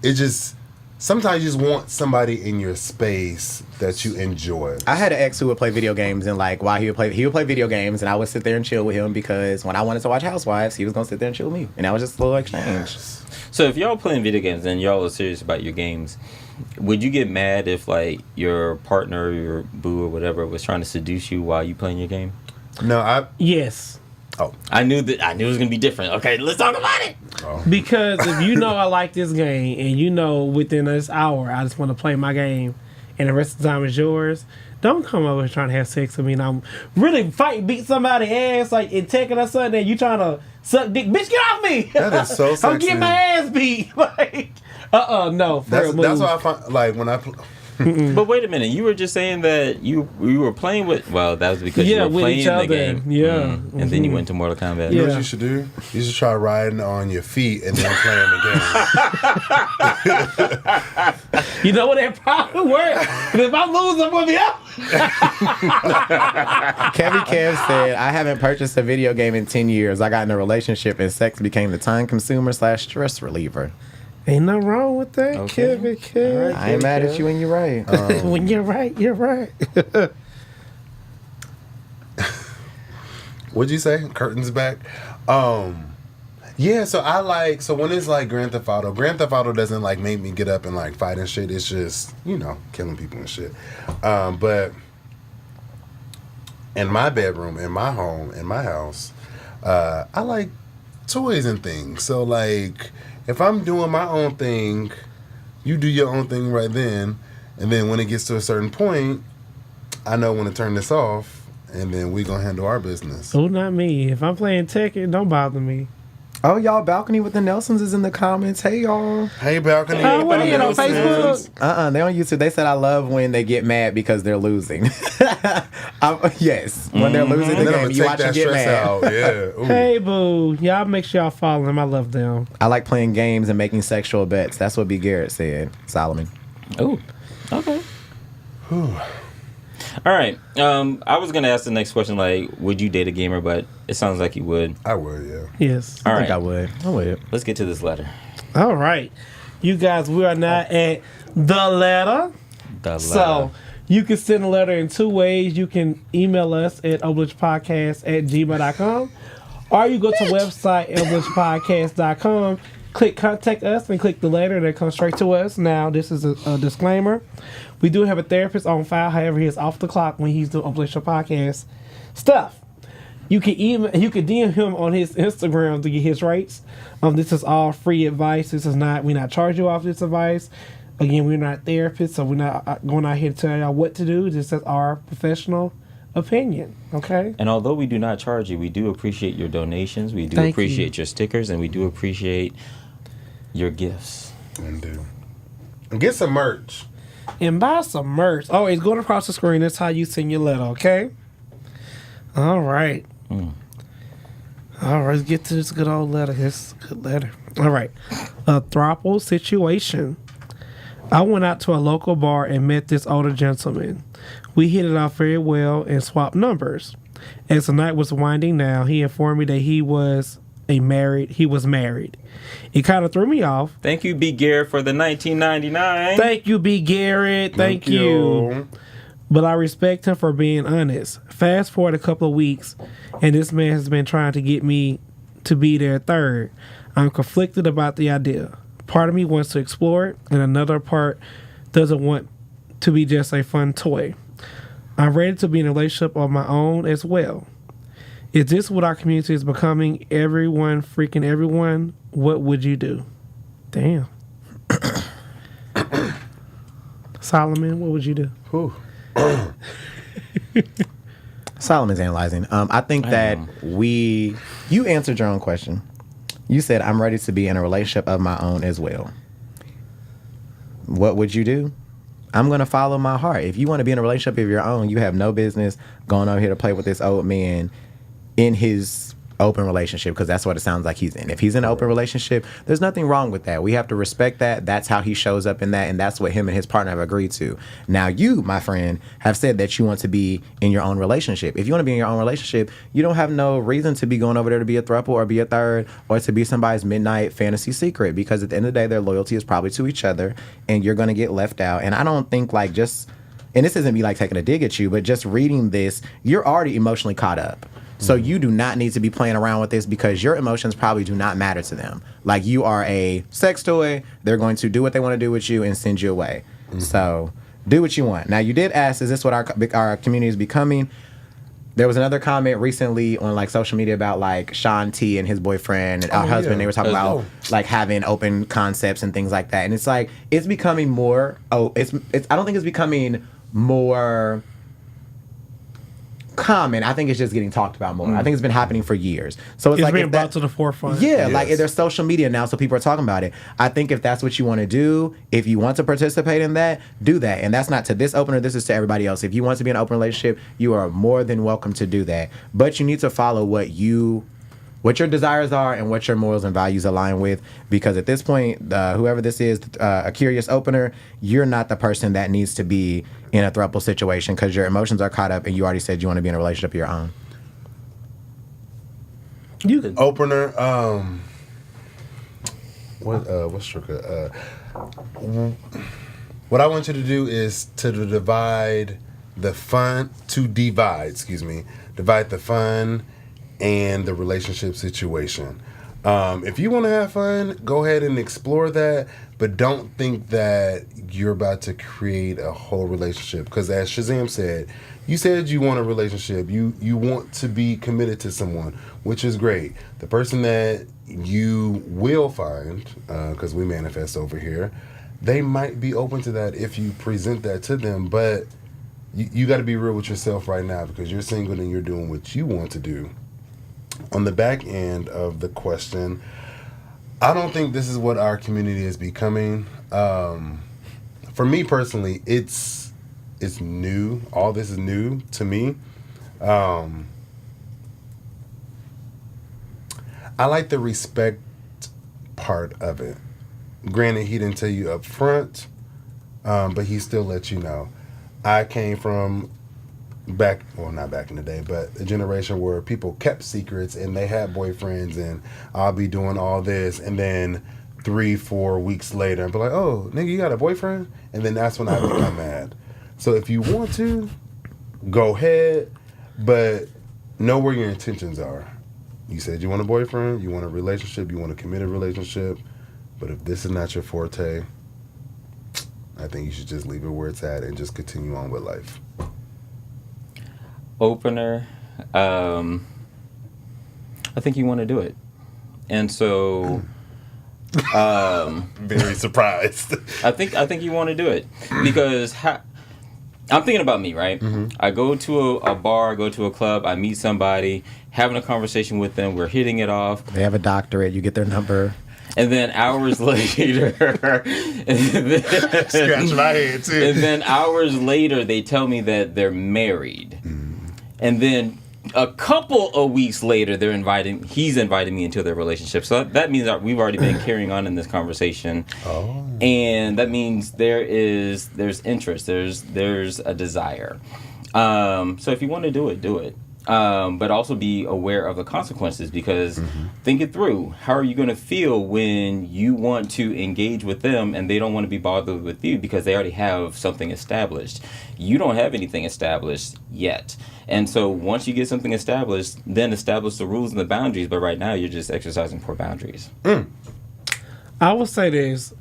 it just... Sometimes you just want somebody in your space that you enjoy. I had an ex who would play video games, and like while he would play video games, and I would sit there and chill with him because when I wanted to watch Housewives, he was gonna sit there and chill with me, and that was just a little exchange. So if y'all playing video games and y'all are serious about your games, would you get mad if like your partner, your boo or whatever was trying to seduce you while you playing your game? No, Yes. Oh, I knew it was gonna be different. Okay, let's talk about it. Oh. Because if you know I like this game and you know within this hour I just want to play my game and the rest of the time is yours, don't come over here trying to have sex with me and I'm really beat somebody's ass like in Tekken or something and you trying to suck dick. Bitch, get off me! That is so sexy. I'm getting my ass beat. Like, no. That's why I find, like, when I... But wait a minute, you were just saying that you were playing with... Well, that was because you were with playing each the other. game. Yeah. And then you went to Mortal Kombat. You know Yeah. what you should do? You should try riding on your feet and then playing the game. You know what? That probably works. If I lose, I'm going to be out. Kevin Kev said, I haven't purchased a video game in 10 years. I got in a relationship and sex became the time consumer / stress reliever. Ain't nothing wrong with that, Okay. Kevin. I ain't mad at you when you're right. When you're right, you're right. What'd you say? Curtains back? Yeah, so when it's like Grand Theft Auto doesn't like make me get up and like fight and shit. It's just, killing people and shit. But in my bedroom, in my home, in my house, I like toys and things. So like, if I'm doing my own thing, you do your own thing right then, and then when it gets to a certain point, I know when to turn this off, and then we gonna handle our business. Oh, not me. If I'm playing Tekken, don't bother me. Oh, y'all, Balcony with the Nelsons is in the comments. Hey, y'all. Hey, Balcony. What are you on Facebook? They on YouTube. They said I love when they get mad because they're losing. Yes, when they're losing the And then I'm game, gonna you take watch them that get stress mad. out. Yeah. Ooh. Hey, boo. Y'all make sure y'all follow them. I love them. I like playing games and making sexual bets. That's what B. Garrett said. Solomon. Oh, okay. All right. I was gonna ask the next question, like, would you date a gamer? But it sounds like you would. I would, yeah. Yes. All I think right. I would. I would. Let's get to this letter. All right. You guys, we are now at the letter. So you can send a letter in two ways. You can email us at openrelationshippodcast@gmail.com, or you go to website openrelationshippodcast.com, click contact us, and click the letter, and it comes straight to us. Now, this is a disclaimer. We do have a therapist on file. However, he is off the clock when he's doing Open Podcast stuff. You can DM him on his Instagram to get his rates. This is all free advice. We're not charging you off this advice. Again, we're not therapists, so we're not going out here to tell y'all what to do. This is our professional opinion, okay? And although we do not charge you, we do appreciate your donations. We do Thank appreciate your stickers, and we do appreciate your gifts. And do. And get some merch. And buy some merch. Oh, it's going across the screen. That's how you send your letter, okay? All right. All right, let's get to this good old letter. This good letter. All right. A throuple situation. I went out to a local bar and met this older gentleman. We hit it off very well and swapped numbers. As the night was winding down, he informed me that he was married. It kind of threw me off. Thank you, B. Garrett, for the 1999. Thank you, B. Garrett. Thank you. But I respect him for being honest. Fast forward a couple of weeks, and this man has been trying to get me to be their third. I'm conflicted about the idea. Part of me wants to explore it, and another part doesn't want to be just a fun toy. I'm ready to be in a relationship of my own as well. Is this what our community is becoming? Everyone freaking everyone? What would you do? Damn. Solomon, what would you do? Solomon's analyzing. I think that you answered your own question. You said, I'm ready to be in a relationship of my own as well. What would you do? I'm going to follow my heart. If you want to be in a relationship of your own, you have no business going over here to play with this old man in his open relationship, because that's what it sounds like he's in. If he's in an open relationship, there's nothing wrong with that. We have to respect that. That's how he shows up in that, and that's what him and his partner have agreed to. Now you, my friend, have said that you want to be in your own relationship. If you want to be in your own relationship, you don't have no reason to be going over there to be a throuple or be a third or to be somebody's midnight fantasy secret, because at the end of the day, their loyalty is probably to each other, and you're going to get left out. And I don't think like just, and this isn't me like taking a dig at you, but just reading this, you're already emotionally caught up. So you do not need to be playing around with this, because your emotions probably do not matter to them. Like, you are a sex toy. They're going to do what they want to do with you and send you away. So do what you want. Now, you did ask, is this what our community is becoming? There was another comment recently on like social media about like Sean T and his boyfriend and our husband. They were talking about like having open concepts and things like that. And it's like, it's becoming more, I don't think it's becoming more common. I think it's just getting talked about more. I think it's been happening for years. So it's like being brought to the forefront. Yeah, like there's social media now, so people are talking about it. I think if that's what you want to do, if you want to participate in that, do that. And that's not to this opener, this is to everybody else. If you want to be in an open relationship, you are more than welcome to do that. But you need to follow what your desires are and what your morals and values align with, because at this point, whoever this is, a curious opener, you're not the person that needs to be in a throuple situation, because your emotions are caught up and you already said you want to be in a relationship of your own. You could. Opener, what's Strucker? What I want you to do is to divide the fun and the relationship situation. If you want to have fun, go ahead and explore that, but don't think that you're about to create a whole relationship. Because as Shazam said, you said you want a relationship. You want to be committed to someone, which is great. The person that you will find, because we manifest over here, they might be open to that if you present that to them, but you got to be real with yourself right now, because you're single and you're doing what you want to do. On the back end of the question, I don't think this is what our community is becoming. For me personally, it's new. All this is new to me. I like the respect part of it. Granted, he didn't tell you up front, but he still let you know. I came from not back in the day, but a generation where people kept secrets and they had boyfriends, and I'll be doing all this, and then 3-4 weeks later, I'll be like, oh, nigga, you got a boyfriend? And then that's when I become mad. So if you want to, go ahead, but know where your intentions are. You said you want a boyfriend, you want a relationship, you want a committed relationship, but if this is not your forte, I think you should just leave it where it's at and just continue on with life. Opener, I think you want to do it, and so very surprised. I think you want to do it, because I'm thinking about me, right? Mm-hmm. I go to a bar, go to a club, I meet somebody, having a conversation with them, we're hitting it off. They have a doctorate, you get their number. And then hours later, scratch my head too. And then hours later, they tell me that they're married. And then a couple of weeks later, he's inviting me into their relationship. So that means that we've already been carrying on in this conversation. Oh. And that means there's interest, there's a desire. So if you want to do it, do it. But also be aware of the consequences, because think it through. How are you going to feel when you want to engage with them and they don't want to be bothered with you because they already have something established? You don't have anything established yet. And so once you get something established, then establish the rules and the boundaries. But right now, you're just exercising poor boundaries. I will say this.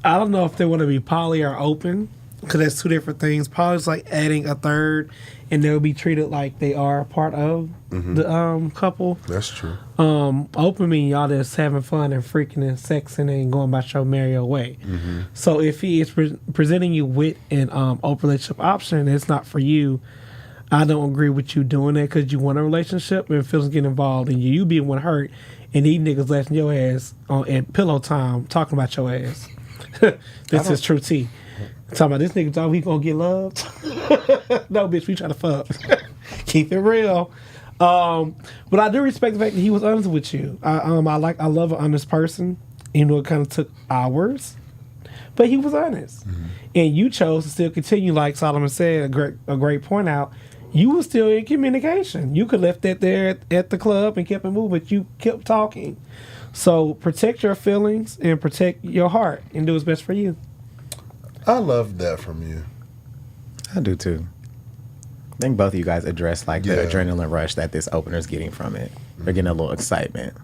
I don't know if they want to be poly or open, because that's two different things. Poly is like adding a third, and they'll be treated like they are a part of the couple. That's true. Open mean y'all just having fun and freaking and sexing and going about your merry way. So if he is presenting you with an open relationship option, it's not for you. I don't agree with you doing that, because you want a relationship and feelings get involved and you being one hurt, and these niggas laughing your ass at pillow time talking about your ass. This is true tea. Talking about this nigga thought we gonna get loved. No, bitch, we trying to fuck. Keep it real. But I do respect the fact that he was honest with you. I love an honest person, even though it kind of took hours. But he was honest. Mm-hmm. And you chose to still continue, like Solomon said, a great point out. You were still in communication. You could left that there at the club and kept it moving, but you kept talking. So protect your feelings and protect your heart and do what's best for you. I love that from you. I do too. I think both of you guys addressed the adrenaline rush that this opener's getting from it. They're getting a little excitement.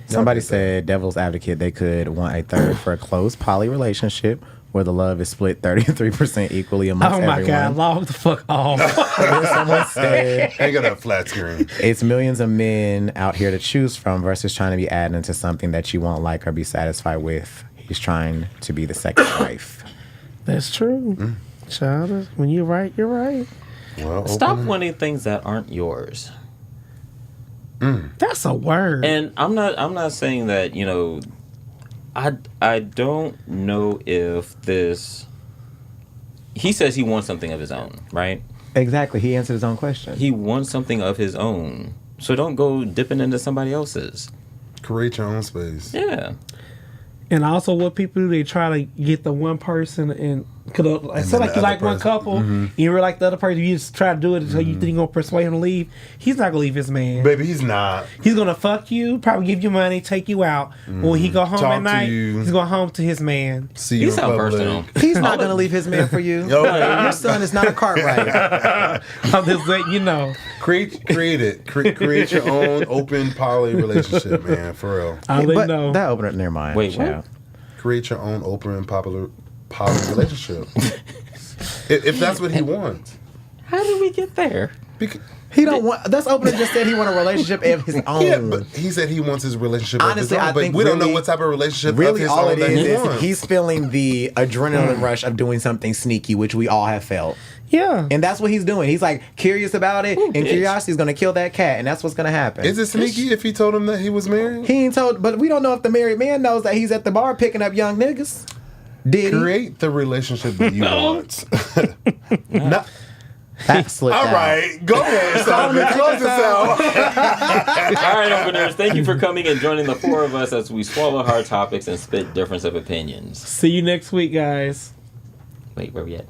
Somebody said, devil's advocate, they could want a third for a closed poly relationship where the love is split 33% equally amongst everyone. Oh my God, log the fuck off. Someone said, ain't got a flat screen. It's millions of men out here to choose from versus trying to be added into something that you won't like or be satisfied with. He's trying to be the second wife. That's true. Child, when you're right, you're right. Well, stop wanting things that aren't yours. That's a word. And I'm not saying that, you know, I don't know if this. He says he wants something of his own, right? Exactly. He answered his own question. He wants something of his own. So don't go dipping into somebody else's. Create your own space. Yeah. And also, what people do, they try to get the one person and it's like you like one couple, you really like the other person. You just try to do it until you think you're gonna persuade him to leave. He's not gonna leave his man. Baby, he's not. He's gonna fuck you, probably give you money, take you out. When he go home at night, he's going home to his man. See you in public. Personal. He's not gonna leave his man for you. Your son is not a Cartwright. I'm just letting you know. Create it. Create your own open poly relationship, man. For real. I'll let you know. That opened near mine. Wait, what? Create your own open and poly relationship. if that's what he wants. How did we get there? Because he don't want. That's opener just said he want a relationship of his own. Yeah, but he said he wants his relationship. Honestly, of his own, I think we don't know what type of relationship. Really, of his all own it is wants. he's feeling the adrenaline rush of doing something sneaky, which we all have felt. Yeah, and that's what he's doing. He's like curious about it, and curiosity is going to kill that cat, and that's what's going to happen. Is it sneaky if he told him that he was married? He ain't told, but we don't know if the married man knows that he's at the bar picking up young niggas. Did create the relationship that you want? No. That slipped All out. Right, go ahead, Simon. Close this out. All right, openers, thank you for coming and joining the four of us as we swallow hard topics and spit difference of opinions. See you next week, guys. Wait, where we at?